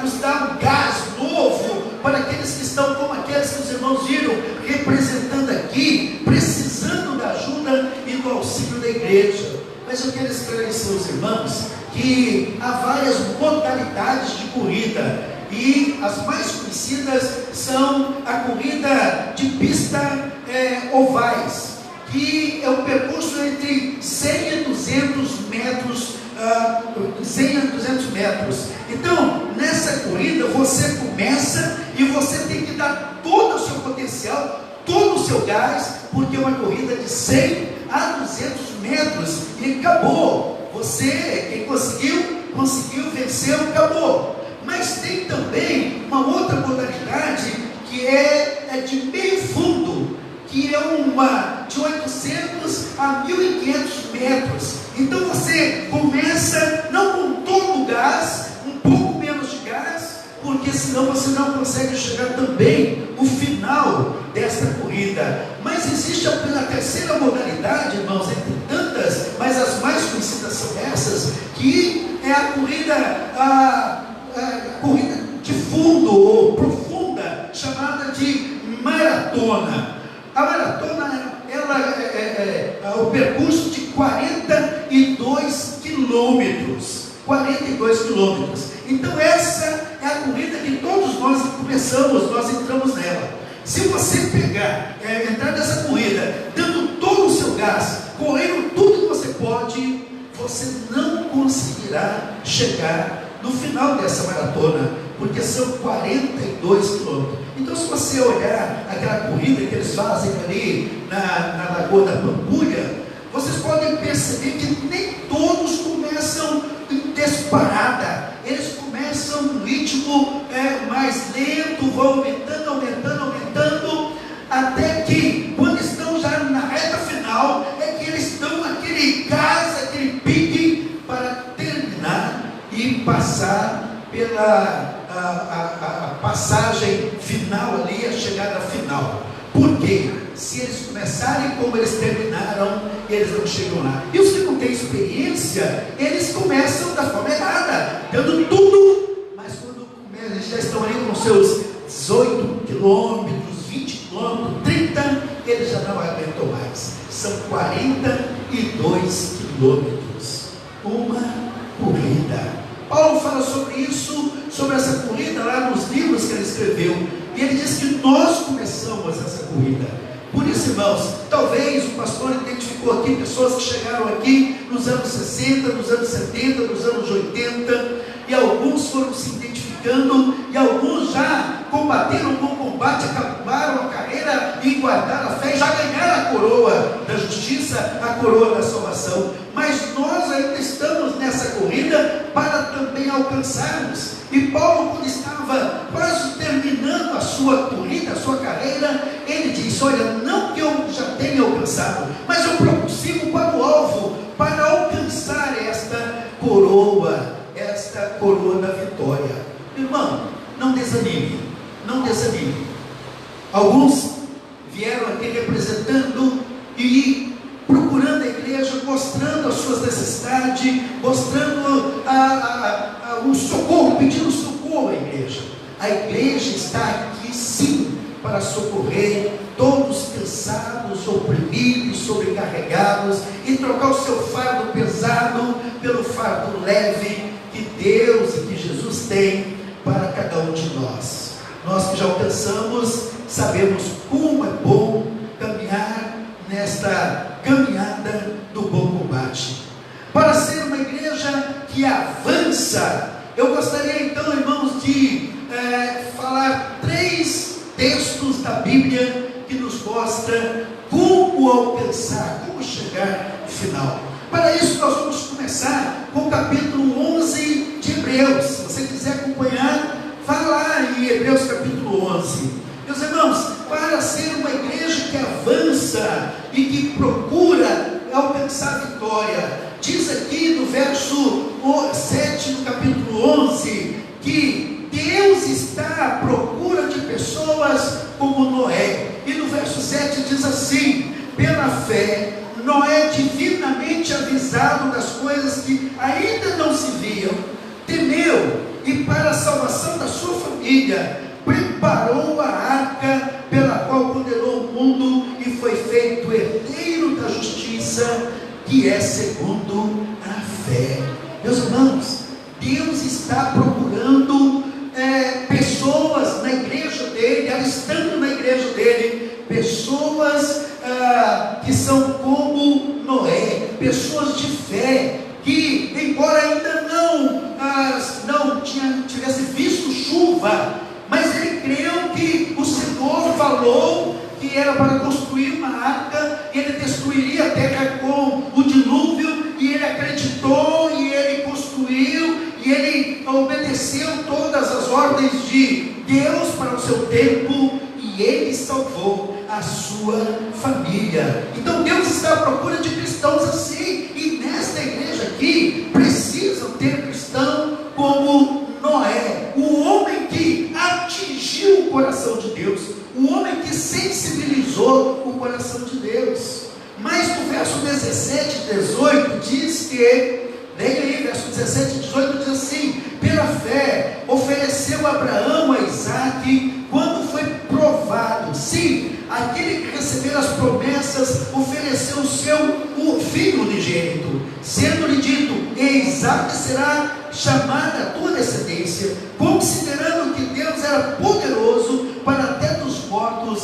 nos dá um gás novo para aqueles que estão como aqueles que os irmãos viram representando aqui, precisando da ajuda e do auxílio da igreja. Mas eu quero esclarecer aos irmãos que há várias modalidades de corrida, e as mais conhecidas são a corrida de pista ovais, que é um percurso entre 100 e 200 metros, 100 a 200 metros. Então, nessa corrida você começa e você tem que dar todo o seu potencial, todo o seu gás, porque é uma corrida de 100 a 200 metros, e acabou. Você, quem conseguiu, venceu, acabou. Mas tem também uma outra modalidade, que é de meio fundo, que é uma de 800 a 1.500 metros. Então você começa não com todo o gás, um pouco menos de gás, porque senão você não consegue chegar também no final desta corrida. Mas existe a terceira modalidade, irmãos, entre tantas, mas as mais conhecidas são essas, que é a corrida de fundo ou profunda, chamada de maratona. A maratona, ela é o percurso de 42 quilômetros. 42 quilômetros. Então essa é a corrida que todos nós começamos, nós entramos nela. Se você pegar, entrar nessa corrida, dando todo o seu gás, correndo tudo que você pode, você não conseguirá chegar no final dessa maratona, porque são 42 quilômetros. Então, se você olhar aquela corrida que eles fazem ali na Lagoa da Pampulha, vocês podem perceber que nem todos começam em disparada. Eles começam num ritmo mais lento, vão aumentando, até que, quando estão já na reta final, é que eles dão aquele gás, aquele pique, para terminar e passar pela a passagem final ali, a chegada final. Porque se eles começarem como eles terminaram, eles não chegam lá. E os que não têm experiência, eles começam da forma errada, dando tudo, mas quando começam, eles já estão ali com seus 18 quilômetros, 20 quilômetros, 30, eles já não aguentam mais. São 42 quilômetros, uma corrida. Paulo fala sobre isso, sobre essa corrida lá nos livros que ele escreveu, e ele diz que nós começamos essa corrida. Por isso, irmãos, talvez o pastor identificou aqui pessoas que chegaram aqui nos anos 60, nos anos 70, nos anos 80, e alguns foram se identificando, e alguns já combateram um bom combate, acabaram a carreira e guardaram a fé, já ganharam a coroa da justiça, a coroa da salvação. Mas nós ainda estamos nessa corrida para também alcançarmos. E Paulo, quando estava quase terminando a sua corrida, a sua carreira, ele disse: olha, não que eu já tenha alcançado, mas eu prossigo para o alvo, para alcançar esta coroa da vitória. Irmão, não desanime, não desanime. Alguns vieram aqui representando e procurando a igreja, mostrando as suas necessidades, mostrando o socorro, pedindo socorro à igreja. A igreja está aqui sim para socorrer todos cansados, oprimidos, sobrecarregados, e trocar o seu fardo pesado pelo fardo leve que Deus e que Jesus tem para cada um de nós. Nós que já alcançamos, sabemos como é bom caminhar nesta caminhada do bom combate. Para ser uma igreja que avança, eu gostaria então, irmãos, de falar 3 textos da Bíblia que nos mostra como alcançar, como chegar ao final. Para isso nós vamos começar com o capítulo 11 de Hebreus. Se você quiser acompanhar, vá lá em Hebreus capítulo 11. Meus irmãos, para ser uma igreja que avança e que procura alcançar a vitória, diz aqui no verso 7 do capítulo 11, que Deus está à procura de pessoas como Noé. E no verso 7 diz assim: pela fé, Noé, divinamente avisado das coisas que ainda não se viam, temeu, e para a salvação da sua família, preparou a arca, pela qual condenou o mundo e foi feito herdeiro da justiça, que é segundo a fé. Meus irmãos, Deus está procurando pessoas na igreja dele, alistando na igreja dele, pessoas que são como Noé, pessoas de fé, que embora ainda não tivesse visto chuva, mas ele creu que o Senhor falou que era para construir uma arca, e ele destruiria a terra com o dilúvio, e ele acreditou, e ele construiu, e ele obedeceu todas as ordens de Deus para o seu tempo, e ele salvou a sua família. Então Deus está à procura de cristãos assim, e nesta igreja aqui precisam ter cristão como Noé, o homem que atingiu o coração de Deus, o homem que sensibilizou o coração de Deus. Mas no verso 17 e 18 diz que, leia aí, verso 17 e 18 diz assim: pela fé ofereceu Abraão a Isaque quando foi provado. Sim, aquele que recebeu as promessas ofereceu o filho unigênito, sendo-lhe dito: em Isaque será chamada a tua descendência, considerando que Deus era poderoso para até dos mortos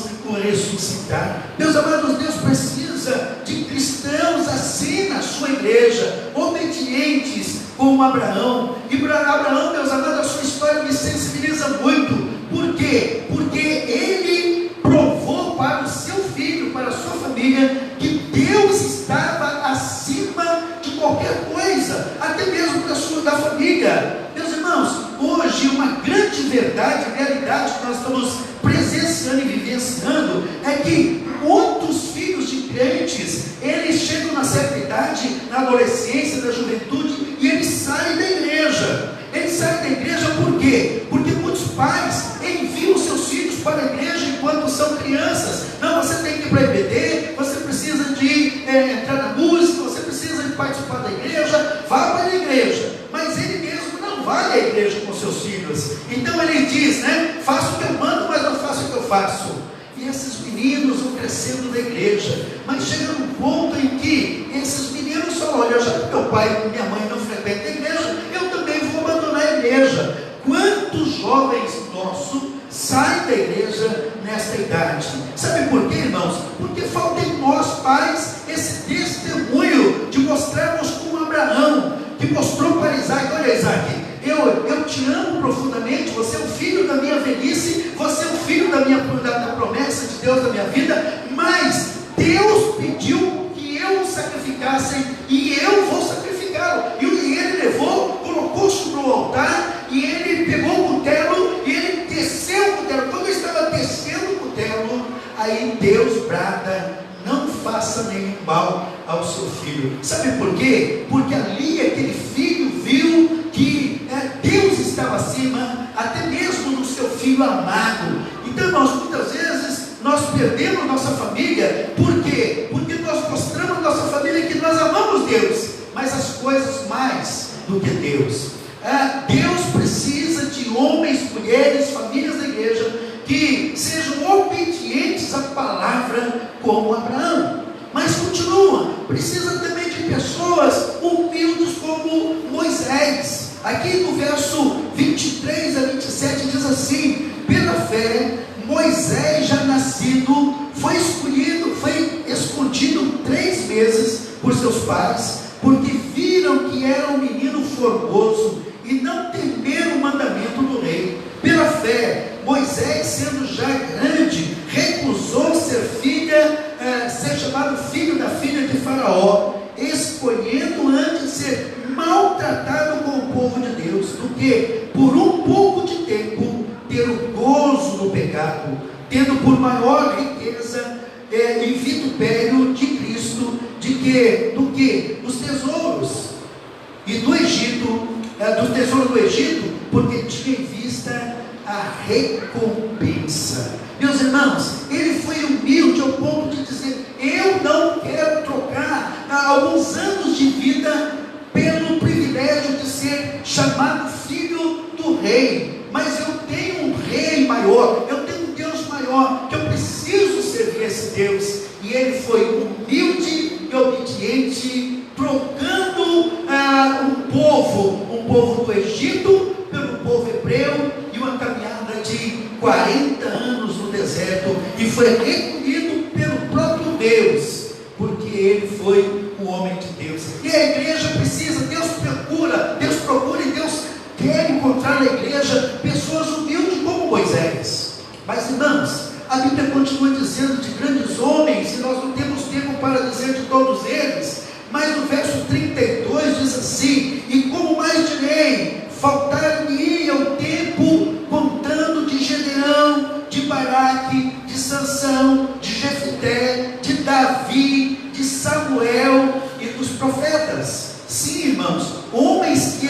ressuscitar. Meus amados, Deus precisa de cristãos assim na sua igreja, obedientes como Abraão. E para Abraão, meus amados, a sua história me sensibiliza muito. Por quê? Porque ele provou para o seu filho, para a sua família, que Deus estava acima de qualquer coisa, até mesmo da família. Meus irmãos, hoje uma grande verdade, realidade que nós estamos presenciando e vivenciando é que muitos filhos de crentes, eles chegam na certa idade, na adolescência, na juventude, e eles saem da igreja. Eles saem da igreja por quê? Porque muitos pais enviam seus filhos para a igreja enquanto são crianças. Não, você tem que ir para a IBD, você precisa de entrar na música, você precisa de participar da igreja, vá para a igreja. Mas ele mesmo não vai à igreja com seus filhos. Então ele diz, né? Faço o que eu mando, mas não faço o que eu faço. E esses meninos vão crescendo na igreja, mas chega num ponto em que esses meninos falam: olha, já que meu pai e minha mãe não frequentam a igreja, eu também vou abandonar a igreja. Quantos jovens nossos saem da igreja nesta idade? Sabe por quê, irmãos? Porque falta em nós, pais, esse testemunho de mostrarmos como Abraão, que mostrou para Isaac: olha, Isaac, eu te amo profundamente, você é o filho da minha velhice, você é o filho da promessa de Deus da minha vida, mas Deus pediu que eu o sacrificasse e eu vou sacrificá-lo. E ele levou, colocou sobre o altar, e ele pegou o cutelo e ele desceu o cutelo. Quando ele estava descendo o cutelo, aí Deus brada: não faça nenhum mal ao seu filho. Sabe por quê? Porque ali aquele filho viu que Deus estava acima, até mesmo do seu filho amado. Então, nós muitas vezes nós perdemos nossa família. Por quê? Porque nós mostramos à nossa família que nós amamos Deus, mas as coisas mais do que Deus. Deus precisa de homens, mulheres, famílias da igreja que sejam obedientes à palavra como Abraão. Mas continua, precisa também de pessoas humildes como Moisés. Aqui no verso 23 a 27 diz assim: pela fé, Moisés, já nascido, foi escondido 3 meses por seus pais, porque viram que era um menino formoso e não temeram o mandamento do rei. Pela fé, Moisés, sendo já grande, recusou ser chamado filho da filha de Faraó, escolhendo antes ser maltratado com o povo de Deus, do que por um pouco de tempo ter o gozo no pecado, tendo por maior riqueza e vitupério de Cristo, do que os tesouros e do Egito, do tesouro do Egito, porque tinha em vista a recompensa. Meus irmãos, ele foi humilde ao ponto de dizer: eu não quero trocar alguns anos de vida pelo privilégio de ser chamado filho do rei, mas eu tenho um rei maior, eu tenho um Deus maior, que eu preciso servir esse Deus. E ele foi humilde e obediente, trocando um povo do Egito pelo povo hebreu, e uma caminhada de 40 anos no deserto, e foi recolhido pelo próprio Deus, porque ele foi um homem de Deus. E a igreja precisa, Deus procura e Deus quer encontrar na igreja pessoas humildes como Moisés. Mas, irmãos, a Bíblia continua dizendo de grandes homens, e nós não temos tempo para dizer de todos eles, mas no verso 32 diz assim: e como mais direi, faltar-me-ia o tempo contando de Gedeão, de Baraque, de Sansão, de Jefté, de Davi, de Samuel e dos profetas. Sim, irmãos, homens que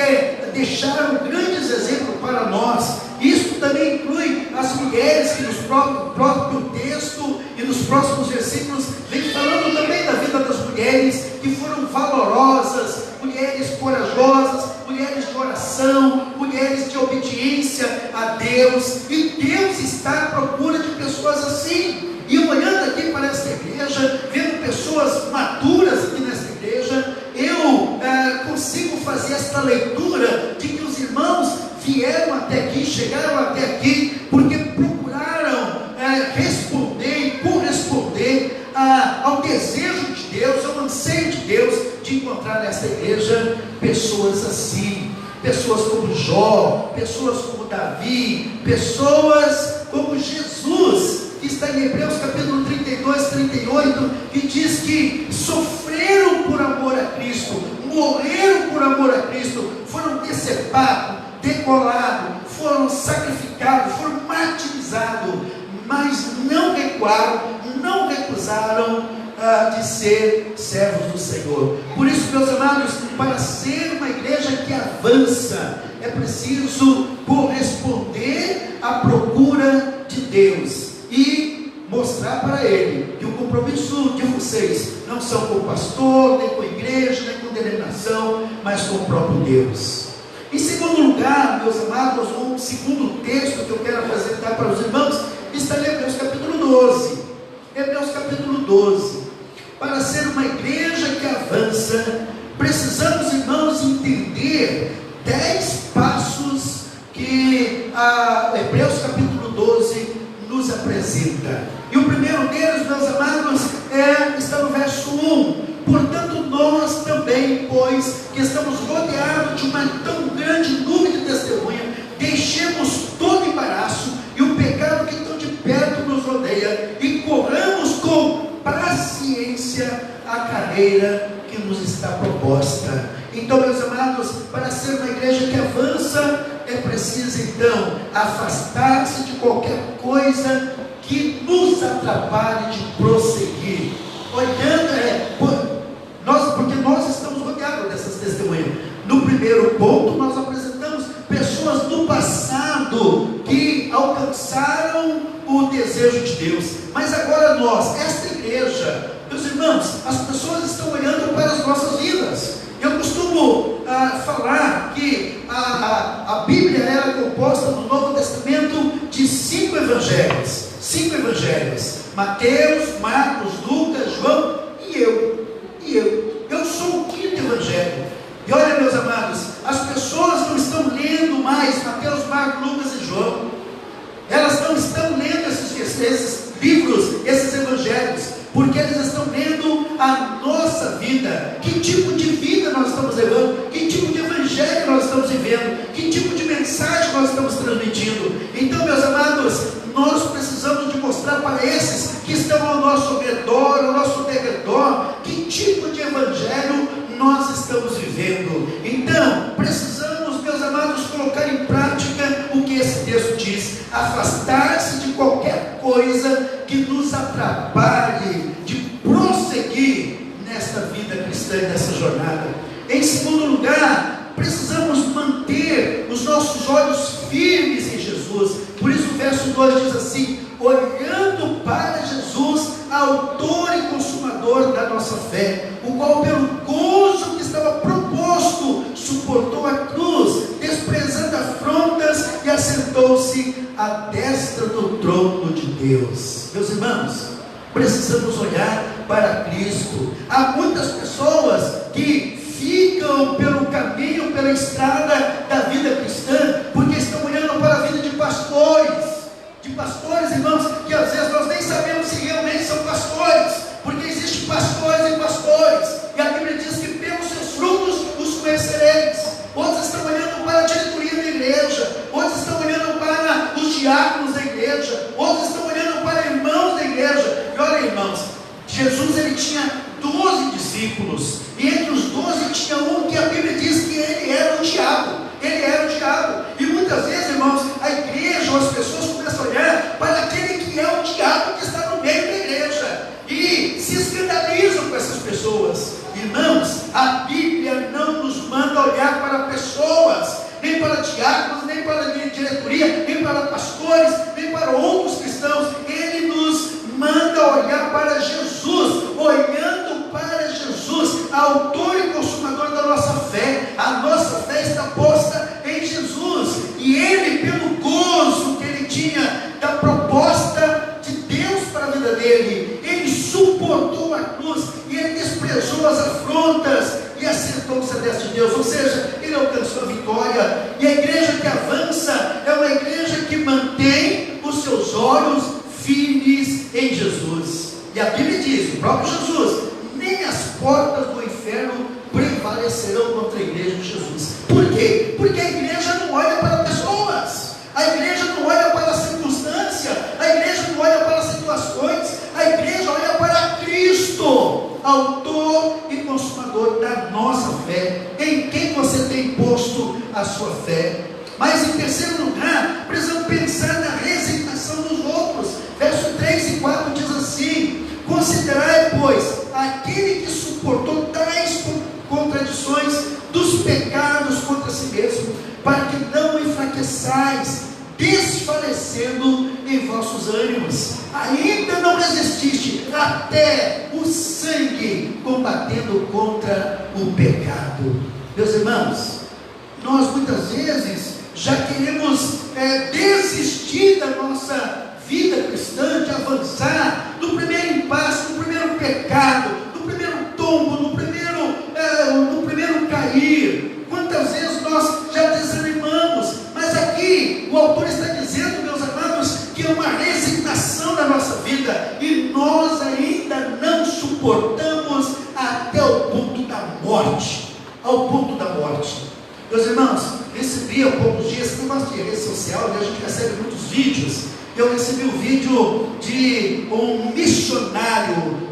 deixaram grandes exemplos para nós. Isso também inclui as mulheres, que nos próprio texto e nos próximos versículos vem falando também da vida das mulheres que foram valorosas, mulheres corajosas, mulheres de oração, mulheres de obediência a Deus. E Deus está à procura de pessoas assim. E eu, olhando aqui para esta igreja, vendo pessoas maduras aqui nesta igreja, eu consigo fazer esta leitura de que os irmãos vieram até aqui, chegaram até aqui, porque procuraram responder e ao desejo de Deus, ao anseio de Deus, de encontrar nesta igreja pessoas assim, pessoas como Jó, pessoas como Davi, pessoas como Jesus, que está em Hebreus capítulo 32, 38, que diz que sofreram por amor a Cristo, morreram por amor a Cristo, foram decepados, degolados, foram sacrificados, foram martirizados, mas não recuaram, não recusaram de ser servos do Senhor. Por isso, meus amados, para ser uma igreja que avança, é preciso corresponder à procura de Deus e mostrar para Ele que o compromisso de vocês não são com o pastor, nem com a igreja, nem com a denominação, mas com o próprio Deus. Em segundo lugar, meus amados, um segundo texto que eu quero apresentar para os irmãos está em Hebreus capítulo 12. Hebreus capítulo 12. Para ser uma igreja que avança, precisamos, irmãos, entender 10 passos que Hebreus capítulo 12 nos apresenta. E o primeiro deles, meus amados, está no verso 1. Portanto, nós também, pois que estamos rodeados de uma tão grande nuvem de testemunha, deixemos todo embaraço e o pecado que tão de perto nos rodeia, e corramos com paciência a carreira que nos está proposta. Então, meus amados, para ser uma igreja que avança, é preciso então afastar-se de qualquer coisa que nos atrapalhe de prosseguir. Porque nós estamos rodeados dessas testemunhas. No primeiro ponto, nós apresentamos pessoas do passado que alcançaram o desejo de Deus. Mas agora nós, esta igreja, meus irmãos, as pessoas estão olhando para as nossas vidas. Eu costumo falar que a Bíblia era composta no Novo Testamento de 5 evangelhos. 5 evangelhos: Mateus, Marcos, Lucas, João e eu. Eu sou o 5º evangelho. E olha, meus amados, as pessoas não estão lendo mais Mateus, Marcos, Lucas e João. Elas não estão lendo esses livros, esses evangelhos, porque eles estão lendo a nossa vida. Que tipo de vida nós estamos levando? Que tipo de evangelho nós estamos vivendo? Que tipo de mensagem nós estamos transmitindo? Então, meus amados, nós precisamos de mostrar para esses que estão ao nosso redor, ao nosso derredor, que tipo de evangelho nós estamos vivendo. Então, precisamos, meus amados, colocar em prática o que esse texto diz: afastar-se de qualquer coisa que nos atrapalhe de prosseguir nesta vida cristã, nessa jornada. Em segundo lugar, precisamos manter os nossos olhos firmes em Jesus. Por isso o verso 2 diz assim: olhando para Jesus, autor e consumador da nossa fé, o qual pelo gozo que estava proposto suportou a cruz, desprezando afrontas, e assentou-se à destra do trono de Deus. Meus irmãos, precisamos olhar para Cristo. Há muitas pessoas que ficam pelo caminho, pela estrada da vida cristã, porque estão olhando para a vida de pastores, irmãos, que às vezes nós nem sabemos se realmente são pastores, porque existem pastores e pastores, e a Bíblia diz que pelos seus frutos os conhecereis. Outros estão olhando para a diretoria da igreja, outros estão olhando para os diáconos da igreja, outros estão olhando para irmãos da igreja. E olha, irmãos, Jesus, ele tinha 12 discípulos, e entre os 12 tinha um que a Bíblia diz que ele era o diabo. E muitas vezes, irmãos, a igreja ou as pessoas começam a olhar para aquele que é o diabo que está no meio da igreja, e se escandalizam com essas pessoas. Irmãos, a Bíblia não nos manda olhar para pessoas, nem para diáconos, nem para diretoria, nem para pastores, nem para outros cristãos. Ele nos manda olhar para Jesus. Olhando para Jesus, autor e consumador da nossa fé. A nossa fé está posta em Jesus, e ele, pelo gozo que ele tinha da proposta de Deus para a vida dele, ele suportou a cruz, e ele desprezou as afrontas, e assentou-se à destra de Deus. Ou seja, ele alcançou a vitória. E a igreja que avança é uma igreja que mantém os seus olhos firmes em Jesus. E a Bíblia diz, o próprio Jesus autor e consumador da nossa fé. Em quem você tem posto a sua fé? Mas em terceiro lugar, precisamos pensar na resignação dos outros. Verso 3 e 4 diz assim: considerai, pois, aquele que suportou tais contradições dos pecados contra si mesmo, para que não enfraqueçais, desfalecendo em vossos ânimos. Ainda não resististe até o sangue, combatendo contra o pecado. Meus irmãos, nós muitas vezes já queremos desistir da nossa vida cristã, de avançar no primeiro impasse, no primeiro pecado, no primeiro tombo, no primeiro cair. Quantas vezes nós já desanimamos? Mas aqui o autor está dizendo, meus amados, que é uma resignação na nossa vida, e nós ainda não suportamos até o ponto da morte. Ao ponto da morte. Meus irmãos, recebi há poucos dias, esse negócio de rede social, a gente recebe muitos vídeos. Eu recebi um vídeo de um missionário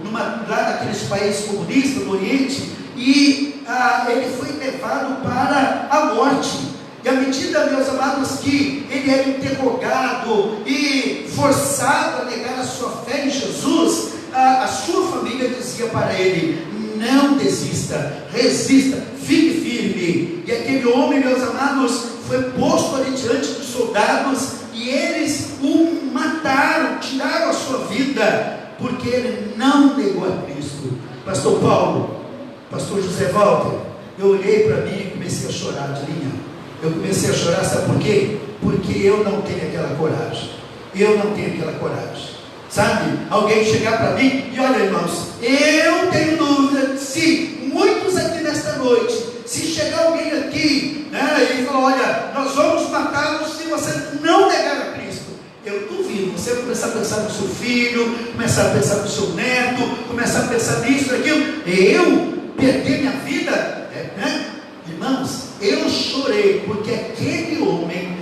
lá naqueles países comunistas do Oriente, e ele foi levado para a morte. E à medida, meus amados, que ele era interrogado e forçado a negar a sua fé em Jesus, a sua família dizia para ele: não desista, resista, fique firme. E aquele homem, meus amados, foi posto ali diante dos soldados, e eles o mataram, tiraram a sua vida, porque ele não negou a Cristo. Pastor Paulo, pastor José Walter, eu olhei para mim e comecei a chorar de linha. Eu comecei a chorar, sabe por quê? Porque eu não tenho aquela coragem. Eu não tenho aquela coragem. Sabe, alguém chegar para mim e olha, irmãos, eu tenho dúvida se muitos aqui nesta noite, se chegar alguém aqui, né, e falar: olha, nós vamos matá-los se você não negar a Cristo. Eu duvido. Você vai começar a pensar no seu filho, começar a pensar no seu neto, começar a pensar nisso, naquilo. Eu perder minha vida, né? Irmãos, eu chorei porque aquele homem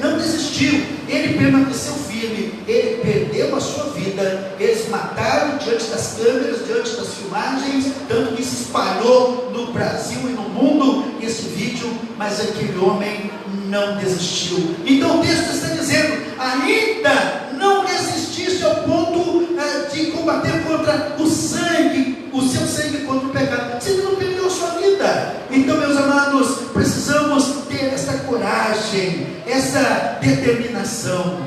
não desistiu, ele permaneceu firme, ele perdeu a sua vida, eles mataram diante das câmeras, diante das filmagens, tanto que se espalhou no Brasil e no mundo esse vídeo, mas aquele homem não desistiu. Então o texto está dizendo: ainda não resististe ao ponto de combater contra o seu sangue contra o pecado. Você não perdeu a sua vida. Então, meus amados, precisamos ter essa coragem, essa determinação,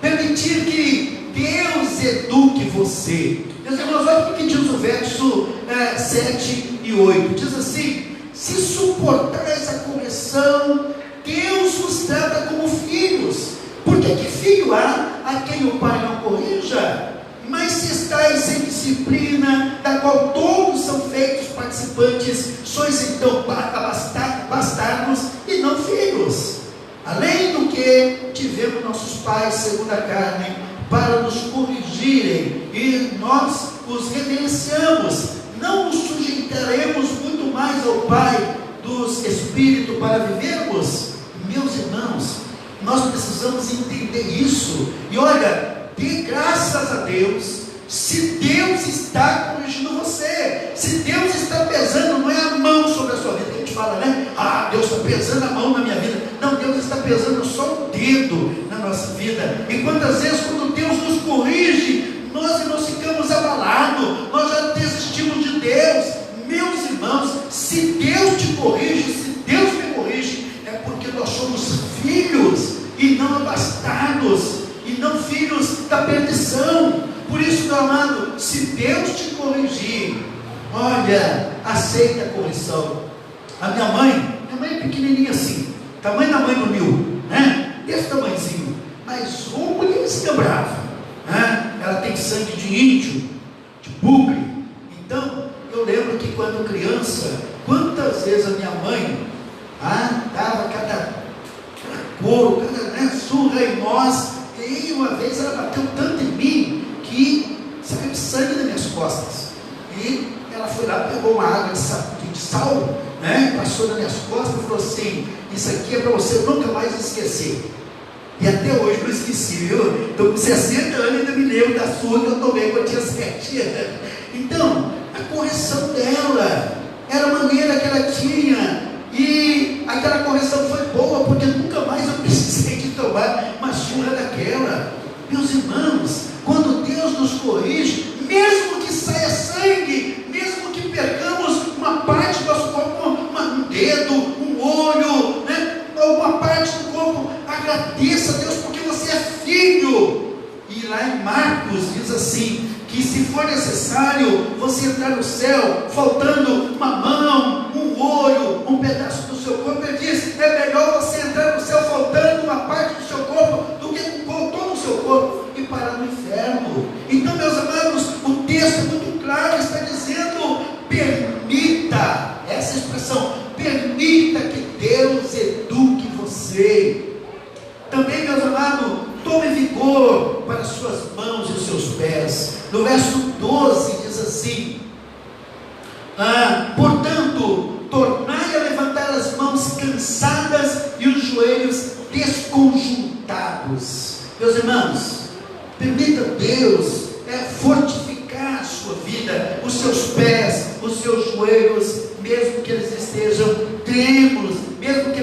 permitir que Deus eduque você. Meus irmãos, olha o que diz o verso 7 e 8, diz assim: se suportais a correção, Deus vos trata como filhos, porque que filho há a quem o pai não corrija? Mas se estáis sem disciplina, da qual todos são feitos participantes, sois então bastardos e não filhos. Além do que tivemos nossos pais segundo a carne, para nos corrigirem, e nós os reverenciamos, não nos sujeitaremos muito mais ao Pai dos Espíritos para vivermos? Meus irmãos, nós precisamos entender isso. E olha, dê graças a Deus se Deus está corrigindo você, se Deus está pesando, não é a mão sobre a sua vida, que a gente fala, né? Deus está pesando a mão na minha vida. Não, Deus está pesando só o dedo na nossa vida. E quantas vezes, quando Deus nos corrige, nós ficamos abalados, nós já desistimos de Deus. Meus irmãos, se Deus te corrige, se Deus me corrige, é porque nós somos filhos e não bastardos, e não filhos da perdição. Por isso, meu amado, se Deus te corrigir, olha, aceita a correção. A minha mãe é pequenininha assim, tamanho da mãe do Nil, né? Desse tamanhozinho, mas uma mulherzinha brava, né? Ela tem sangue de índio, de bugre. Então, eu lembro que quando criança, quantas vezes a minha mãe dava cada couro, cada surra em nós, e uma vez ela bateu tanto em mim que saiu sangue das minhas costas. E ela foi lá, pegou uma água de sal, né? Passou nas minhas costas e falou assim: isso aqui é para você nunca mais esquecer. E até hoje não esqueci, viu? Estou com 60 anos e ainda me lembro da surra que eu tomei quando eu tinha 7 anos. Então, a correção dela era a maneira que ela tinha, e aquela correção foi boa, porque nunca mais eu precisei de tomar uma surra daquela. Meus irmãos, quando Deus nos corrige, mesmo que saia sangue, mesmo que percamos uma parte do nosso corpo, um dedo, um olho, né, alguma parte do corpo, agradeça a Deus, porque você é filho. E lá em Marcos diz assim, que se for necessário você entrar no céu, faltando uma mão, um olho, um pedaço do seu corpo, ele diz, é melhor você entrar no céu faltando uma parte do seu corpo, do que com todo o seu corpo e parar no inferno. Então, meus amados, o texto é muito claro, está dizendo, permita, essa expressão, permita que Deus eduque você. Também, meus amados, tome vigor para as suas mãos e os seus pés. No verso 12 diz assim, portanto, tornai a levantar as mãos cansadas e os joelhos desconjuntados. Meus irmãos, permita Deus fortificar a sua vida, os seus pés, os seus joelhos, mesmo que eles estejam trêmulos, mesmo que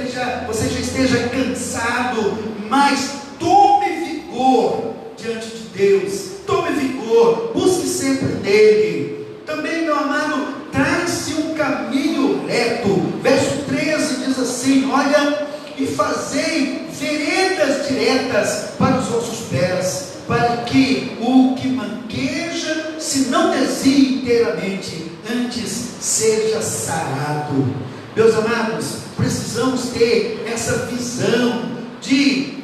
você já esteja cansado, mas tome vigor diante de Deus, tome vigor, busque sempre nele. Também, meu amado, traz-se um caminho reto. Verso 13 diz assim, olha, e fazei veredas diretas para os vossos pés, para que o que manqueja se não desvie inteiramente, antes seja sarado. Meus amados, precisamos ter essa visão de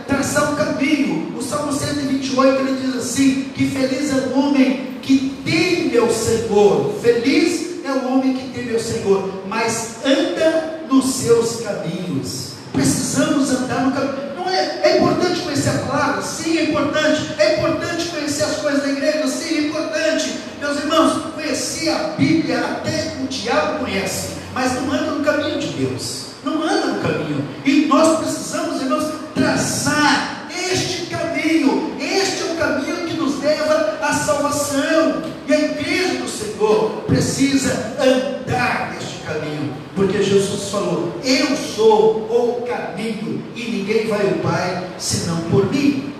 traçar um caminho. O Salmo 128 ele diz assim, que feliz é o homem que teme ao Senhor, feliz é o homem que teme ao Senhor, mas anda nos seus caminhos. Precisamos andar no caminho. Não é importante conhecer a palavra? Sim, é importante conhecer as coisas da igreja? Sim, é importante. Meus irmãos, conhecer a Bíblia até o diabo conhece, mas não anda no caminho de Deus, não anda no caminho, e nós precisamos, irmãos, traçar este caminho. Este é o caminho que nos leva à salvação, e a igreja do Senhor precisa andar neste caminho, porque Jesus falou, eu sou o caminho, e ninguém vai ao Pai senão por mim.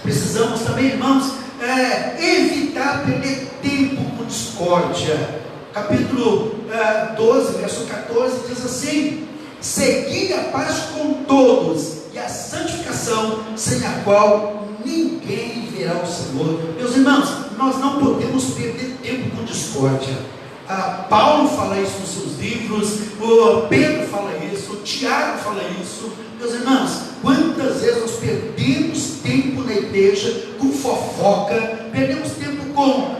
Precisamos também, irmãos, evitar perder tempo com discórdia. Capítulo 12, verso 14 diz assim, segui a paz com todos e a santificação, sem a qual ninguém verá o Senhor. Meus irmãos, nós não podemos perder tempo com discórdia. Paulo fala isso nos seus livros, o Pedro fala isso, o Tiago fala isso. Meus irmãos, quantas vezes nós perdemos tempo na igreja com fofoca, perdemos tempo com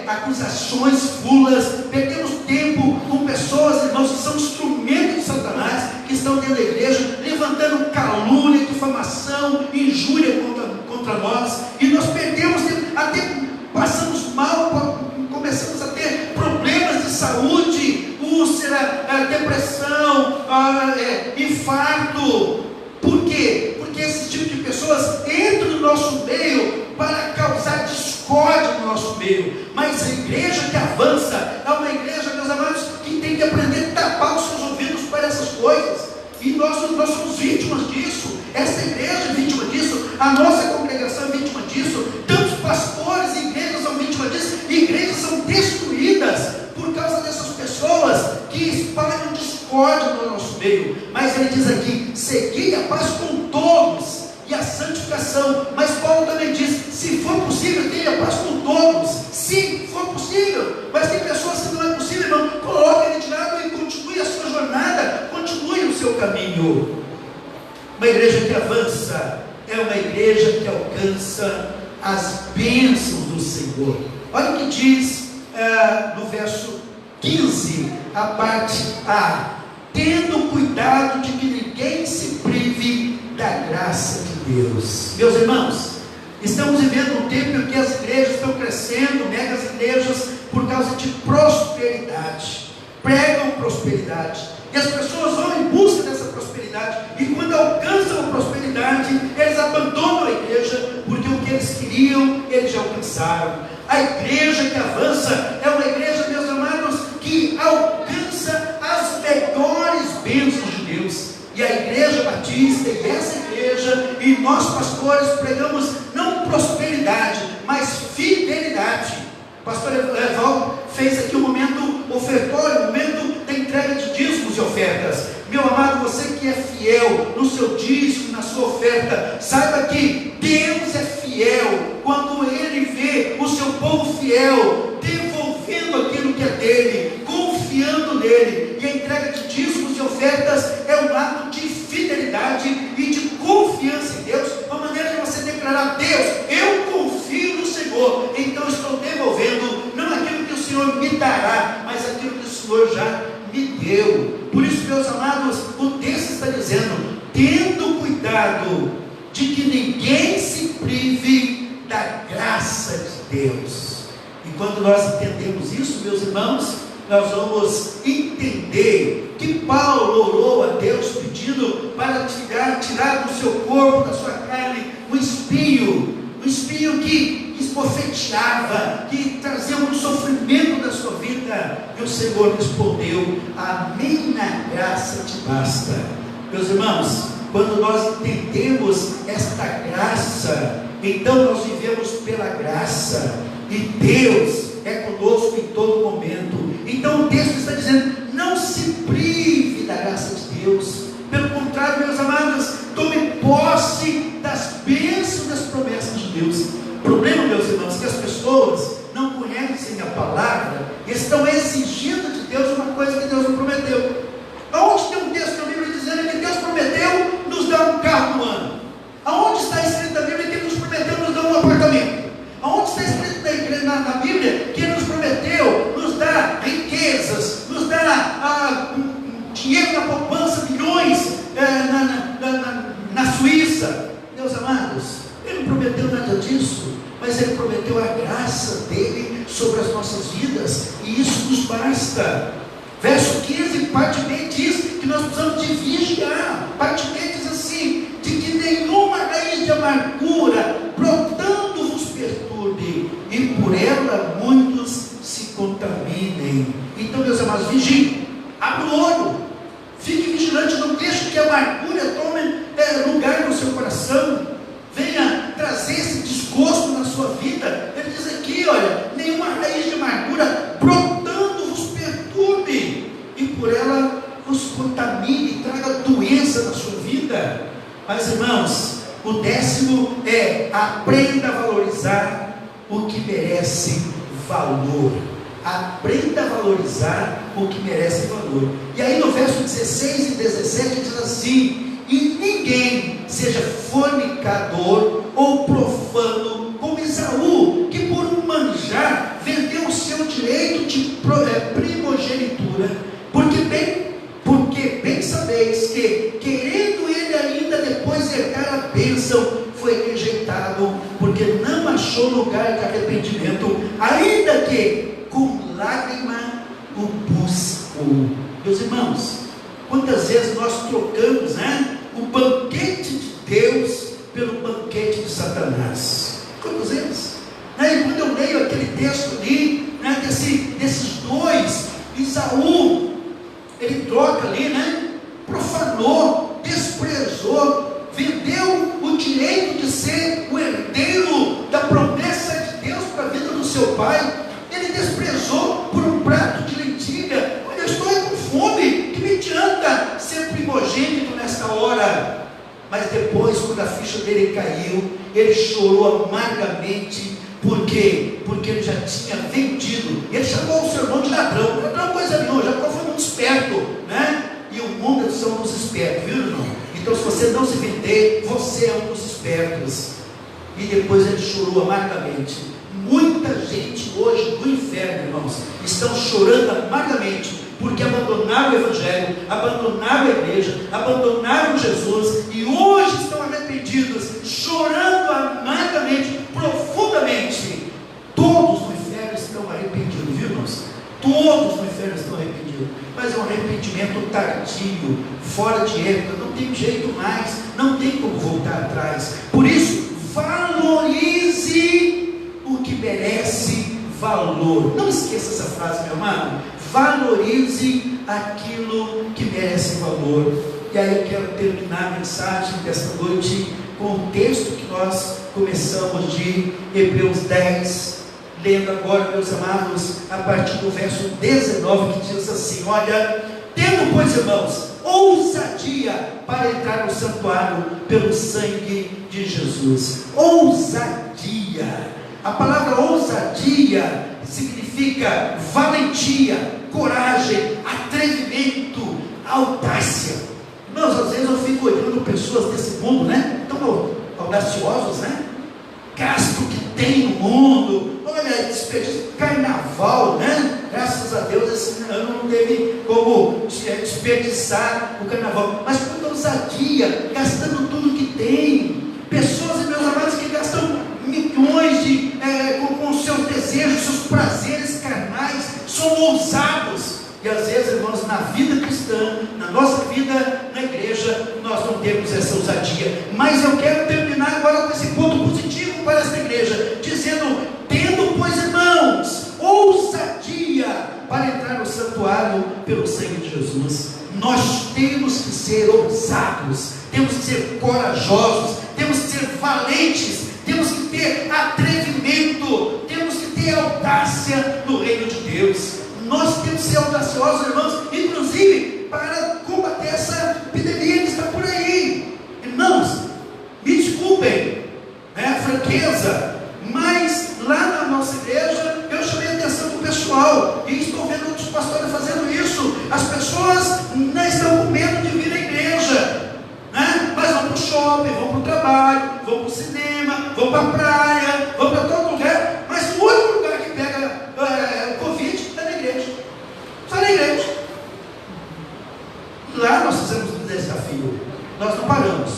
acusações fulas, perdemos tempo com pessoas, irmãos, que são instrumentos de Satanás, que estão dentro da igreja, levantando calúnia, difamação, injúria contra nós, e nós perdemos tempo, até passamos mal, começamos a ter problemas de saúde, úlcera, depressão, infarto. Por quê? Porque esse tipo de pessoas entram no nosso meio para causar discórdia no nosso meio. Mas a igreja que avança é uma igreja, meus amados, que tem que aprender a tapar os seus ouvidos para essas coisas. E nós somos vítimas disso. Essa igreja é vítima disso. A nossa congregação é vítima disso. Tantos pastores e igrejas são vítimas disso. E igrejas são destruídas por causa dessas pessoas que espalham discórdia no nosso meio. Mas ele diz aqui, segui a paz com todos e a santificação. Mas Paulo também diz, se for possível, tenha paz com todos. Sim, for possível. Mas tem pessoas que não é possível, irmão. Coloque ele de lado e continue a sua jornada, continue o seu caminho. Uma igreja que avança é uma igreja que alcança as bênçãos do Senhor. Olha o que diz no verso 15, a parte A, tendo cuidado de que ninguém se prive da graça de Deus. Meus irmãos, estamos vivendo um tempo em que as igrejas estão crescendo, megas igrejas, por causa de prosperidade, pregam prosperidade, e as pessoas vão em busca dessa prosperidade, e quando alcançam a prosperidade, eles abandonam a igreja, porque o que eles queriam, eles já alcançaram. A igreja que avança é uma igreja, meus amados, que alcança as melhores bênçãos de Deus. E a igreja batista, e essa igreja, e nós pastores pregamos não prosperidade, mas fidelidade. O pastor Evaldo fez aqui um momento ofertório, um momento da entrega de dízimos e ofertas. Meu amado, você que é fiel no seu dízimo, na sua oferta, saiba que Deus é fiel quando Ele vê o seu povo fiel, devolvendo aquilo que é dele, confiando nele. E a entrega de dízimos e ofertas é um ato de fidelidade e de confiança em Deus, uma maneira de você declarar: Deus, eu confio no Senhor, então estou devolvendo, não aquilo que o Senhor me dará, mas aquilo que o Senhor já me deu. Por isso, meus amados, o texto está dizendo: tendo cuidado de que ninguém se prive da graça de Deus. E quando nós entendemos isso, meus irmãos, nós vamos entender que Paulo orou a Deus pedindo para tirar do seu corpo, da sua carne, um espinho que esbofeteava, que trazia muito sofrimento da sua vida. E o Senhor respondeu: a minha graça te basta. Meus irmãos, quando nós entendemos esta graça, então nós vivemos pela graça, e Deus é conosco em todo momento. Então o texto está dizendo: não se prive da graça de Deus. Pelo contrário, meus amados, tome posse das bênçãos, das promessas de Deus. O problema, meus irmãos, é que as pessoas não conhecem a palavra e estão exigindo de Deus uma coisa que Deus não prometeu. Aonde tem um texto na Bíblia dizendo que Deus prometeu nos dar um carro no ano? Aonde está escrito na Bíblia que Ele nos prometeu nos dar um apartamento? Aonde está escrito na Bíblia que Ele nos prometeu nos dar riquezas, nos dar dinheiro na poupança, milhões na Suíça? Meus amados, Ele não prometeu nada disso, mas Ele prometeu a graça dEle sobre as nossas vidas, e isso nos basta. Verso 15, parte B, diz que nós precisamos de vigiar. Parte B diz assim: de que nenhuma raiz de amargura brotando vos perturbe, e por ela muitos se contaminem. Então, meus amados, vigiem, abra o olho, fique vigilante, não deixe que a amargura tome lugar no seu coração, venha trazer esse desgosto na sua vida. Ele diz aqui, olha, nenhuma raiz de amargura brotando vos perturbe, e por ela vos contamine, traga doença na sua vida. Mas, irmãos, o 10º é: aprenda a valorizar o que merece valor. Aprenda a valorizar o que merece valor. E aí no verso 16 e 17 diz assim: e ninguém seja fornicador ou profano como Esaú, que por um manjar vendeu o seu direito de primogenitura, porque bem sabeis que, querendo ele ainda depois herdar a bênção, foi rejeitado, porque não achou lugar de arrependimento, ainda que com lágrima o buscou. Meus irmãos, quantas vezes nós trocamos, o banquete de Deus pelo banquete de Satanás? Quantas vezes? E quando eu leio aquele texto ali, desses dois, Esaú, ele troca ali, profanou, desprezou, vendeu o direito de ser o herdeiro da promessa de Deus para a vida do seu pai. Ele desprezou por um prato de lentilha. Olha, eu estou com fome, que me adianta ser primogênito nesta hora? Mas depois, quando a ficha dele caiu, ele chorou amargamente. Por quê? Porque ele já tinha vendido. Ele chamou o seu irmão de ladrão. Ladrão é coisa nenhuma, Jacó foi muito esperto, E o mundo são os espertos, viu, irmão? Então, se você não se vender, você é um dos espertos. E depois ele chorou amargamente. Muita gente hoje no inferno, irmãos, estão chorando amargamente, porque abandonaram o Evangelho, abandonaram a igreja, abandonaram Jesus, e hoje estão arrependidos, chorando amargamente, profundamente. Todos no inferno estão arrependidos, viu, irmãos? Todos no inferno estão arrependidos, mas é um arrependimento tardio, fora de época, não tem jeito mais, não tem como voltar atrás. Por isso, valorize o que merece valor. Não esqueça essa frase, meu amado. Valorize aquilo que merece valor. E aí eu quero terminar a mensagem desta noite com o texto que nós começamos de Hebreus 10, lendo agora, meus amados, a partir do verso 19, que diz assim: olha, tendo, pois, irmãos, ousadia para entrar no santuário pelo sangue de Jesus. Ousadia. A palavra ousadia significa valentia, coragem, atrevimento, audácia. Irmãos, às vezes eu fico olhando pessoas desse mundo, né? Tão audaciosos, né? Gasto que tem no mundo. Olha, desperdício, carnaval, né? Graças a Deus esse ano não teve como desperdiçar o carnaval. Mas com ousadia, gastando tudo que tem. Pessoas, meus amados, que gastam milhões com seus desejos, seus prazeres carnais, são ousados. E às vezes, irmãos, na vida cristã, na nossa vida na igreja, nós não temos essa ousadia. Mas eu quero terminar agora com esse ponto positivo para esta igreja, dizendo: tendo, pois, irmãos, ousadia para entrar no santuário pelo sangue de Jesus. Nós temos que ser ousados, temos que ser corajosos, temos que ser valentes, temos que ter atrevimento, temos que ter audácia no reino de Deus. Nós temos que ser audaciosos, irmãos, inclusive para combater essa epidemia que está por aí. Irmãos, me desculpem, a franqueza, mas lá na nossa igreja eu chamei a atenção do pessoal, e estou vendo outros pastores fazendo isso. As pessoas não estão com medo de vir à igreja, né? Mas vão para o shopping, vão para o trabalho, vão para o cinema, vão para a praia, vão para todo lugar, mas o único lugar que pega Covid é na igreja. Só na igreja. Lá nós fizemos um desafio, nós não paramos,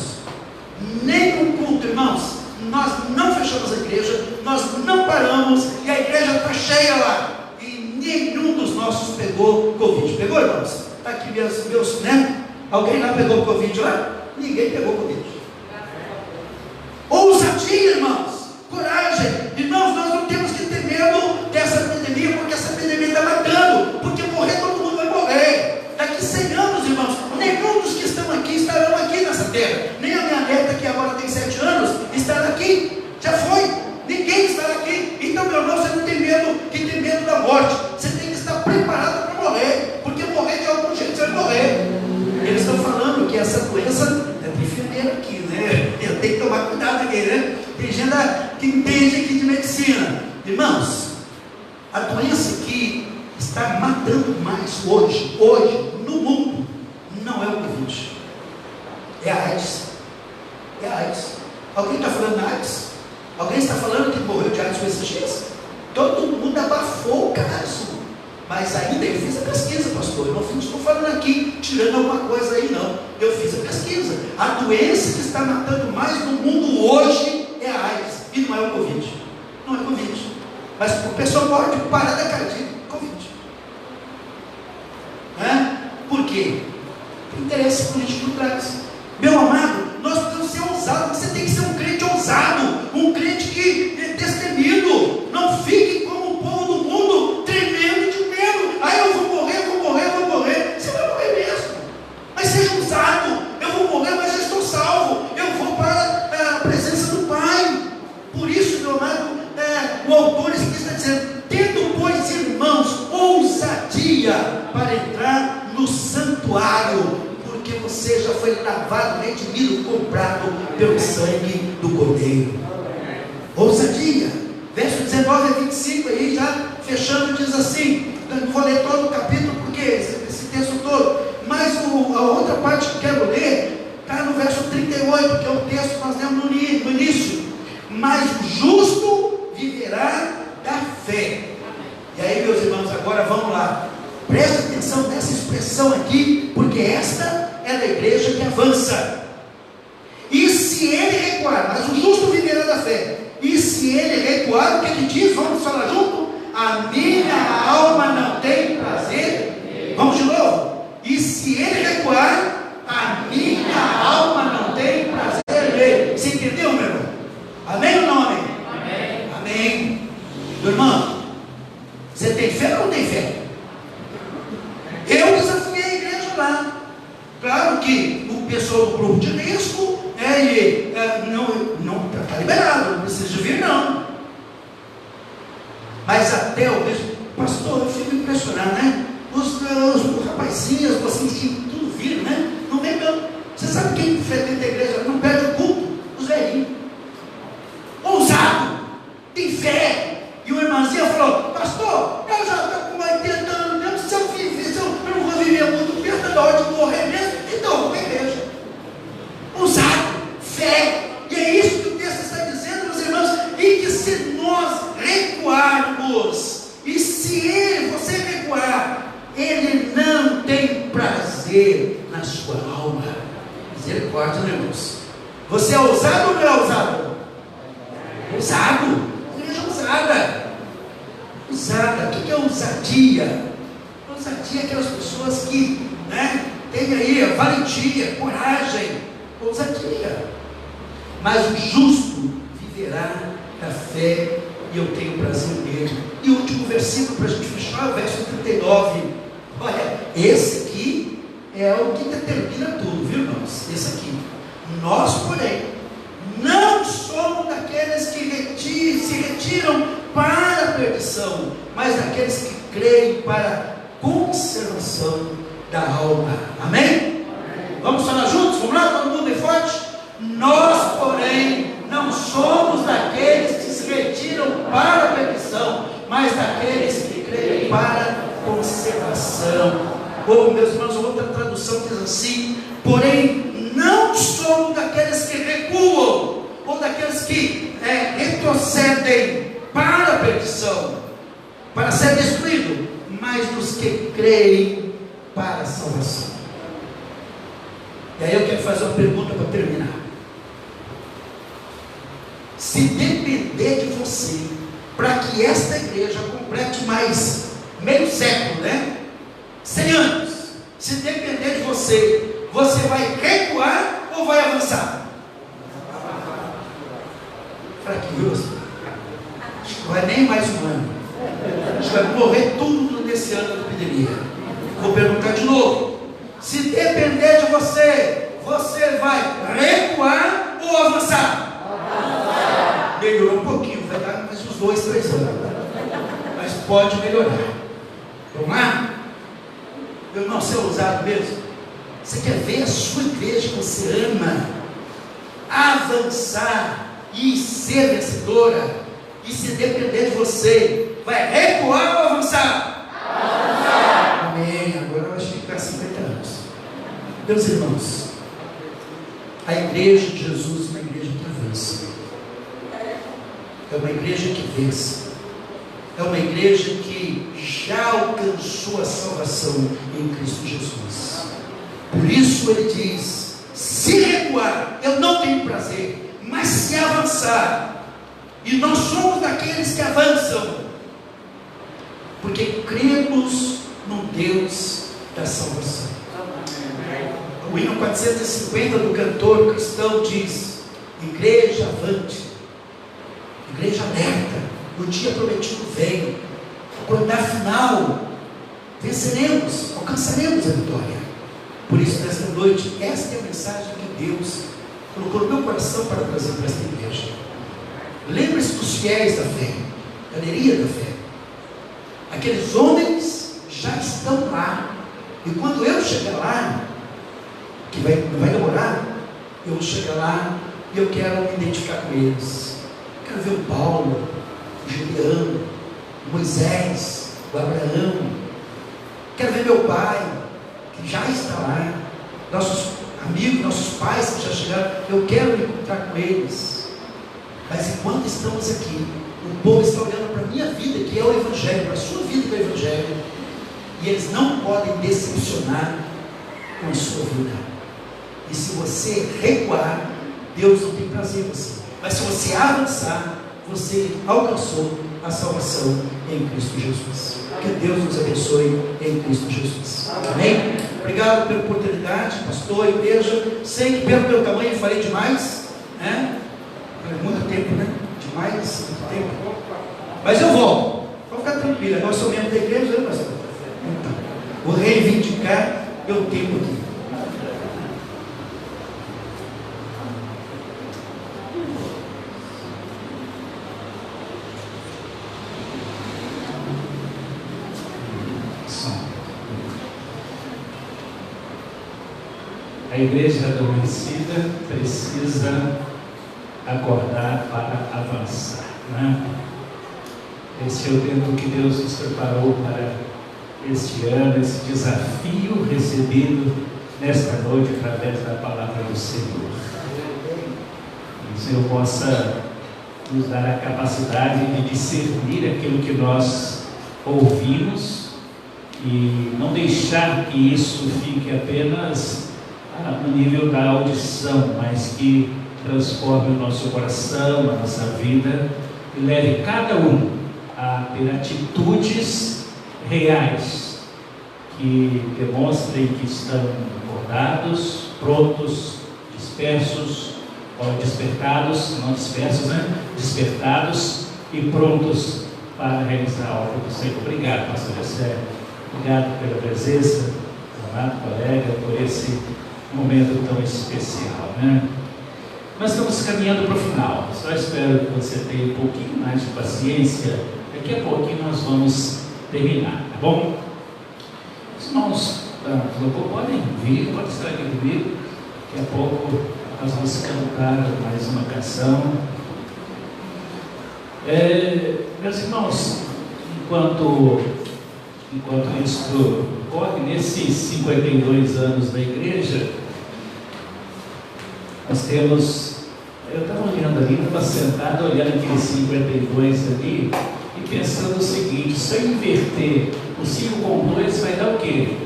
nem um culto, irmãos, nós não fechamos a igreja, nós não paramos, e a igreja está cheia lá, e nenhum dos nossos pegou Covid. Pegou, irmãos? Está aqui meus, né? Alguém lá pegou Covid lá? Ninguém pegou Covid. Ousadia, irmãos, coragem. Irmãos, nós não temos que ter medo dessa pandemia, porque essa pandemia está matando, porque morrer todo mundo vai morrer. Daqui 100 anos, irmãos, nenhum dos que estão aqui estarão aqui nessa terra. Nem a minha neta, que agora tem 7 anos, estará aqui. Já foi. Ninguém estará aqui. Então, meu irmão, você não tem medo, que tem medo da morte. Você tem que estar preparado para morrer, porque morrer de algum jeito você vai morrer. Eles estão falando que essa doença é de enfermeiro aqui, né? Eu tenho que tomar cuidado aqui, né? Tem gente que entende aqui de medicina. Irmãos, a doença que está matando mais hoje no mundo, não é o Covid, é a AIDS. É a AIDS. Alguém está falando de AIDS? Alguém está falando que morreu de AIDS com esses dias? Todo mundo abafou o caso. Mas ainda eu fiz a pesquisa, pastor. Eu não estou falando aqui, tirando alguma coisa aí, não. Eu fiz a pesquisa. A doença que está matando mais no mundo hoje é a AIDS. E não é o Covid. Não é o Covid. Mas o pessoal morre de parada cardíaca, Covid. Por quê? Tem interesse político por trás. Meu amado, nós precisamos ser ousados. Você tem que ser um crente ousado, um crente que é destemido. Não fique como o povo do mundo, tremendo de medo. Aí eu vou morrer. Você vai morrer mesmo. Mas seja ousado. Eu vou morrer, mas já estou salvo. Eu vou para a presença do Pai. Por isso, meu amado, o autor está dizendo: tendo, pois, irmãos, ousadia para entrar no santuário, porque você já foi lavado, redimido, comprado pelo sangue do Cordeiro. Ousadia. Verso 19 a 25 aí, já fechando, diz assim. Não vou ler todo o capítulo, porque esse texto todo, mas a outra parte que eu quero ler está no verso 38, que é o texto que nós lemos no início. Mas o justo viverá da fé. E aí, meus irmãos, agora vamos lá. Preste atenção nessa expressão aqui, porque esta é da igreja que avança. E se ele recuar, mas o justo viverá da fé. E se ele recuar, o que ele diz? Vamos falar junto? A minha alma não tem prazer. Vamos de novo. E se ele recuar, a minha alma não tem prazer nele. Você entendeu, meu irmão? Amém ou não amém? Amém. Amém. grupo de risco, e não está liberado, não precisa vir não. Mas até o mesmo, pastor, eu fico impressionado, né? Os rapazinhos, vocês que tudo viram, né? Não vem não. Você sabe quem frequenta a igreja não perde o culto? Os velhinhos. Ousado, tem fé. E o irmãzinho falou, pastor, eu já estou com 80 anos mesmo, se eu não vou viver muito perto da hora de morrer mesmo, então eu vou à igreja. Ousado, fé. E é isso que o texto está dizendo, meus irmãos, e que se nós recuarmos, e se você recuar, ele não tem prazer na sua alma. Misericórdia, né, irmãos? Você é ousado ou não é ousado? Ousado. Igreja ousada. Ousada. O que é ousadia? Ousadia é aquelas pessoas que, têm aí a valentia, coragem, ousadia. Mas o justo viverá da fé, e eu tenho prazer nele. E o último versículo para a gente fechar, o verso 39. Olha, esse aqui é o que determina tudo, viu, irmãos? Esse aqui. Nós, porém, não somos daqueles que se retiram para a perdição, mas daqueles que creem para a conservação da alma. Amém? Vamos falar juntos? Vamos lá, todo mundo bem forte? Nós, porém, não somos daqueles que se retiram para a perdição, mas daqueles que creem para a conservação. Ou, meus irmãos, outra tradução diz assim: porém, não somos daqueles que recuam, ou daqueles que retrocedem para a perdição, para ser destruído, mas dos que creem para a salvação. E aí eu quero fazer uma pergunta para terminar. Se depender de você, para que esta igreja complete mais meio século, 100 anos, se depender de você, você vai recuar ou vai avançar? Fraquinho, acho que não vai nem mais um ano. Acho que vai morrer tudo nesse ano da epidemia. Vou perguntar de novo. Se depender de você, você vai recuar ou avançar? Melhorou um pouquinho, vai dar mais uns 2, 3 anos. Mas pode melhorar. Vamos lá? Meu irmão, você é ousado mesmo? Você quer ver a sua igreja que você ama avançar e ser vencedora? E se depender de você, vai recuar ou avançar? Avançar! Amém. Agora eu acho que ficar 50 anos. Meus irmãos, a igreja de Jesus é uma igreja que avança. É uma igreja que vence. É uma igreja que já alcançou a salvação em Cristo Jesus. Por isso ele diz: se recuar, eu não tenho prazer, mas se avançar. E nós somos daqueles que avançam, porque cremos no Deus da salvação. O hino 450 do cantor cristão diz: igreja avante, igreja alerta, o dia prometido vem, quando na final venceremos, alcançaremos a vitória. Por isso, nesta noite, esta é a mensagem que Deus colocou no meu coração para trazer para esta igreja. Lembre-se dos fiéis da fé, galeria da fé. Aqueles homens já estão lá, e quando eu chegar lá, que não vai demorar, eu vou chegar lá e eu quero me identificar com eles. Quero ver o Paulo, o Juliano, o Moisés, o Abraão. Quero ver meu pai, que já está lá, nossos amigos, nossos pais que já chegaram. Eu quero me encontrar com eles. Mas enquanto estamos aqui, o povo está olhando para a minha vida, que é o Evangelho, para a sua vida, que é o Evangelho, e eles não podem decepcionar com a sua vida. E se você recuar, Deus não tem prazer em você. Mas se você avançar, você alcançou a salvação em Cristo Jesus. Que Deus nos abençoe em Cristo Jesus. Amém? Obrigado pela oportunidade, pastor, igreja. Sei que pelo meu tamanho falei demais, muito tempo, demais, muito tempo. Mas eu volto. Pode ficar tranquilo, nós somos membros da igreja, né, pastor? Então, vou reivindicar meu tempo aqui. igreja adormecida precisa acordar para avançar, né? Esse é o tempo que Deus nos preparou para este ano, esse desafio recebido nesta noite através da palavra do Senhor. Que o Senhor possa nos dar a capacidade de discernir aquilo que nós ouvimos e não deixar que isso fique apenas no nível da audição, mas que transforme o nosso coração, a nossa vida e leve cada um a ter atitudes reais que demonstrem que estão acordados, prontos, dispersos, ou despertados, não dispersos, né? Despertados e prontos para realizar a obra do Senhor. Obrigado, pastor José. Obrigado pela presença, amado colega, por esse momento tão especial, né? Nós estamos caminhando para o final. Só espero que você tenha um pouquinho mais de paciência. Daqui a pouquinho nós vamos terminar, tá bom? Os irmãos podem vir, podem estar aqui comigo. Daqui a pouco nós vamos cantar mais uma canção. Meus irmãos, enquanto isso ocorre, nesses 52 anos da igreja, nós temos, eu estava olhando ali, estava sentado olhando aqueles 52 ali e pensando o seguinte: se eu inverter o 5 com 2 vai dar o quê?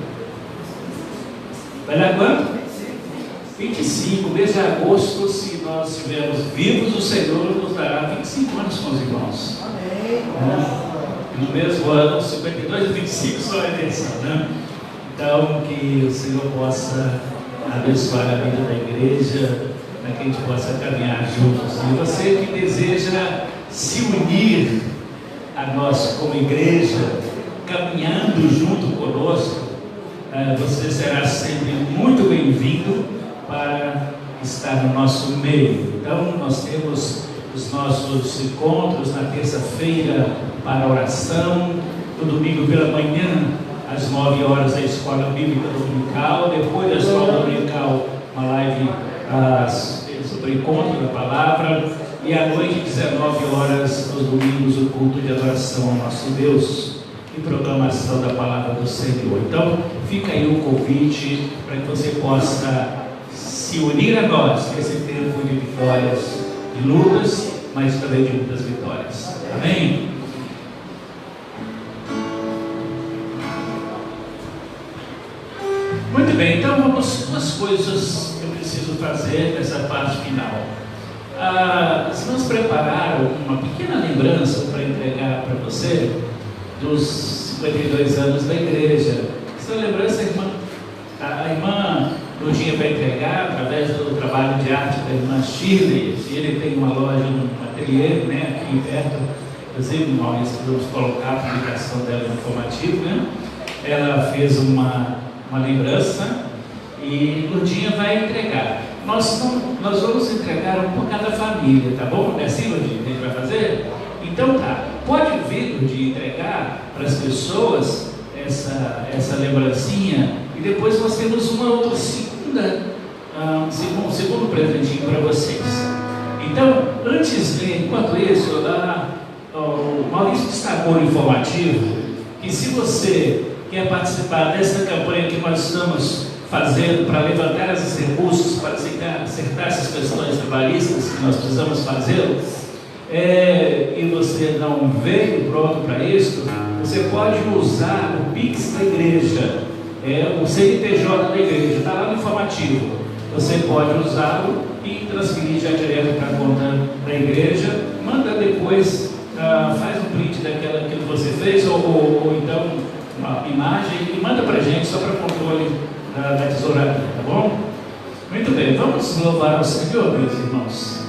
Vai dar quanto? 25. Mês de agosto, se nós estivermos vivos, o Senhor nos dará 25 anos com os irmãos. Amém. No mesmo ano, 52 e 25 só é eleição, né? Então, que o Senhor possa abençoar a vida da igreja, para que a gente possa caminhar juntos. E você que deseja se unir a nós como igreja, caminhando junto conosco, você será sempre muito bem-vindo para estar no nosso meio. Então, nós temos os nossos encontros na terça-feira para oração, no domingo pela manhã, às 9 horas, a Escola Bíblica Dominical, depois da Escola Dominical, uma live sobre o encontro da palavra, e à noite, 19 horas, nos domingos, o culto de adoração ao nosso Deus e proclamação da palavra do Senhor. Então, fica aí o convite para que você possa se unir a nós nesse tempo de vitórias, de lutas, mas também de muitas vitórias. Amém? Muito bem, então vamos, duas coisas que eu preciso fazer nessa parte final. Se nós prepararam uma pequena lembrança para entregar para você dos 52 anos da igreja. Essa lembrança, a irmã Lurdinha vai entregar através do trabalho de arte da irmã Shirley. Ele tem uma loja, um ateliê, né, aqui perto. Inclusive, Maurício, vamos colocar a publicação dela no informativo, né? Ela fez uma lembrança e Lurdinha vai entregar. Nós vamos entregar um por cada família, tá bom? Não é assim, Lurdinha, que a gente vai fazer? Então tá, pode vir de entregar para as pessoas essa lembrancinha e depois nós temos uma outra segundo presentinho para vocês. Então, enquanto isso, o Maurício destacou no informativo que se você quer participar dessa campanha que nós estamos fazendo para levantar esses recursos, para acertar essas questões trabalhistas que nós precisamos fazer, e você não veio pronto para isso, você pode usar o Pix da igreja, o CNPJ da igreja, está lá no informativo. Você pode usá-lo e transferir já direto para a conta da igreja, manda depois, faz um print daquilo que você fez, ou então uma imagem e manda para a gente só para controle da tesouraria, tá bom? Muito bem, vamos louvar ao Senhor, meus irmãos.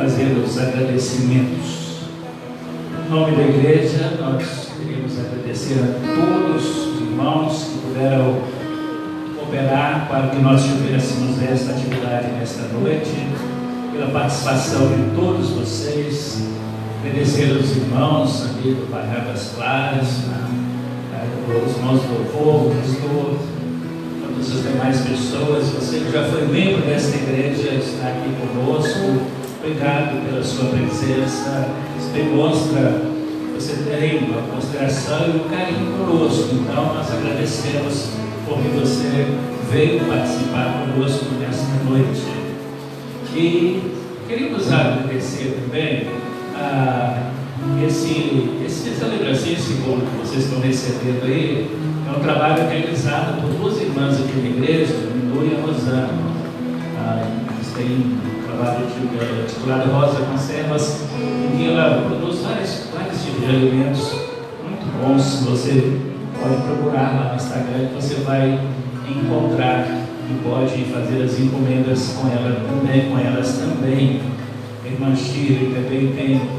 fazer os agradecimentos. Em nome da igreja, nós queremos agradecer a todos os irmãos que puderam cooperar para que nós tivéssemos esta atividade nesta noite, pela participação de todos vocês, agradecer aos irmãos ali do Bairro das Claras, os irmãos do Louvor, o pastor, todas as demais pessoas. Você que já foi membro desta igreja está aqui conosco. Obrigado pela sua presença. Isso demonstra que você tem uma consideração e um carinho conosco. Então nós agradecemos porque você veio participar conosco nesta noite. E queríamos agradecer também essa lembrança, esse bolo que vocês estão recebendo aí, é um trabalho realizado por duas irmãs aqui na igreja, Mindu e a Rosana. Eles têm um trabalho titulado Rosa Conservas, em que ela produz vários tipos de alimentos muito bons. Você pode procurar lá no Instagram que você vai encontrar e pode fazer as encomendas com elas também. A irmã Shirley também tem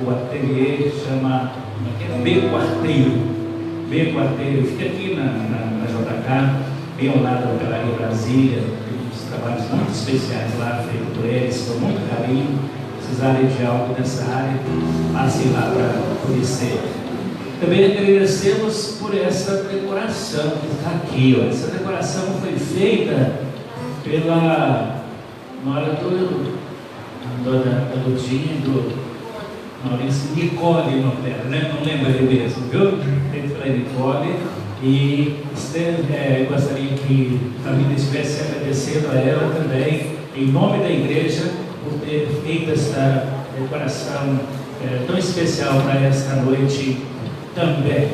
o ateliê que chama B Quarteiro, fica aqui na JK, bem ao lado da Pelaria Brasília. Tem uns trabalhos muito especiais lá, feitos por eles, com muito carinho. Precisarem de algo nessa área, passem lá para conhecer. Também agradecemos por essa decoração que está aqui. Ó. Essa decoração foi feita pela nora da Ludinha, do Maurício, Nicole Notera, né? Não lembro ele mesmo, viu? Feito pela Nicole. E gostaria que a família estivesse agradecendo a ela também, em nome da igreja, por ter feito essa decoração tão especial para esta noite também.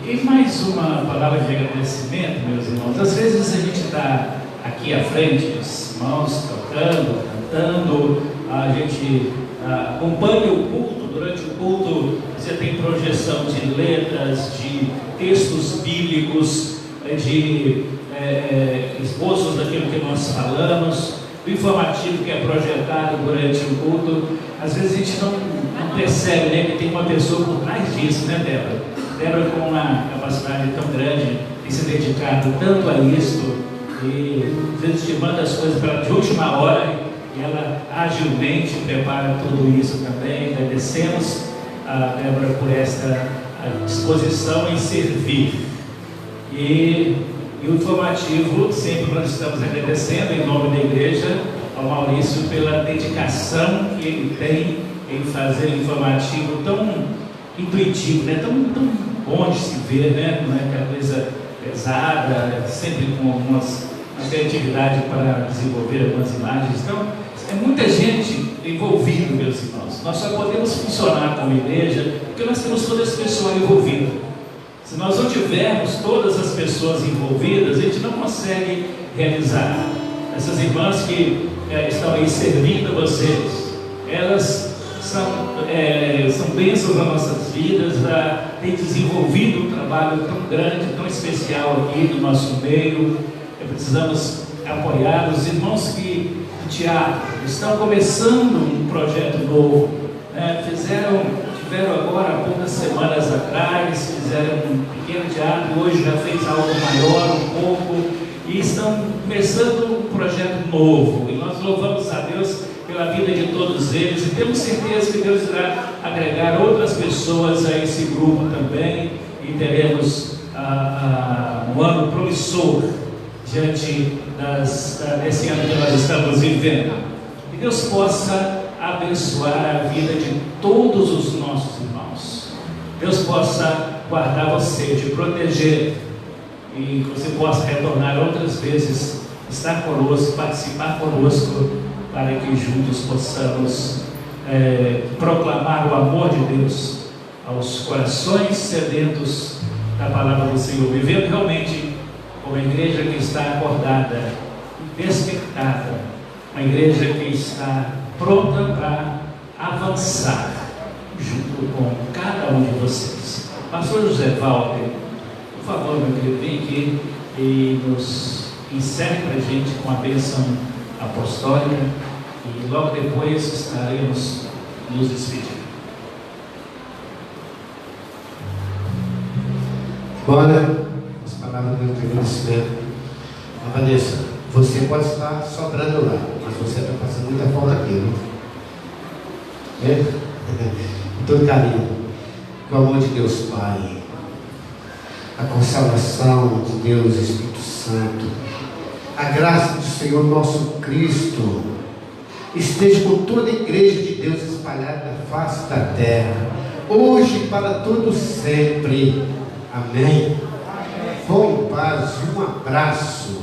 E mais uma palavra de agradecimento, meus irmãos. Às vezes a gente está aqui à frente, os irmãos tocando, cantando, a gente acompanha o culto. Durante o culto você tem projeção de letras, de textos bíblicos, de esboços daquilo que nós falamos, o informativo que é projetado durante o culto. Às vezes a gente não percebe, né, que tem uma pessoa por trás disso, né, Débora? Débora, com uma capacidade tão grande, tem se dedicado tanto a isto, e às vezes te manda as coisas para de última hora, e ela agilmente prepara tudo isso também. Agradecemos a Débora por esta disposição em servir. E o informativo, sempre nós estamos agradecendo em nome da igreja ao Maurício pela dedicação que ele tem em fazer um informativo tão intuitivo, né? Tão bom de se ver, né? Não é aquela coisa pesada, sempre com uma criatividade para desenvolver algumas imagens. Então, é muita gente envolvida, meus irmãos. Nós só podemos funcionar como igreja porque nós temos toda essa pessoa envolvida. Se nós não tivermos todas as pessoas envolvidas, a gente não consegue realizar. Essas irmãs que estão aí servindo a vocês, elas são bênçãos nas nossas vidas, têm desenvolvido um trabalho tão grande, tão especial aqui no nosso meio. Precisamos apoiar os irmãos que do teatro estão começando um projeto novo, né? Tiveram agora há poucas semanas atrás, fizeram um pequeno teatro, hoje já fez algo maior um pouco, e estão começando um projeto novo, e nós louvamos a Deus pela vida de todos eles, e temos certeza que Deus irá agregar outras pessoas a esse grupo também, e teremos um ano promissor diante desse ano que nós estamos vivendo. Que Deus possa abençoar a vida de todos os nossos irmãos. Deus possa guardar você, te proteger, e que você possa retornar outras vezes, estar conosco, participar conosco, para que juntos possamos proclamar o amor de Deus aos corações sedentos da palavra do Senhor, vivendo realmente uma igreja que está acordada, despertada, uma igreja que está pronta para avançar junto com cada um de vocês. Pastor José Walter, por favor, meu querido, vem aqui e nos encerre para a gente com a bênção apostólica, e logo depois estaremos nos despedindo. Bora. Palavra de agradecimento. Vanessa, você pode estar sobrando lá, mas você está passando muita falta aqui, né? Com todo carinho, com o amor de Deus Pai, a consolação de Deus Espírito Santo, a graça do Senhor nosso Cristo esteja com toda a igreja de Deus espalhada na face da terra, hoje e para todo sempre. Amém. Bom, paz, um abraço.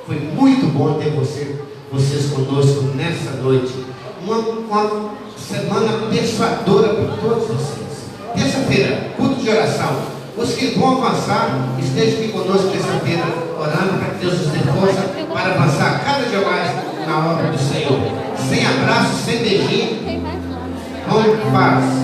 Foi muito bom ter vocês conosco nessa noite. Uma semana abençoadora por todos vocês. Terça-feira, culto de oração. Os que vão avançar, estejam aqui conosco terça-feira, orando para que Deus nos dê força para avançar cada dia mais na obra do Senhor. Sem abraço, sem beijinho. Bom, paz.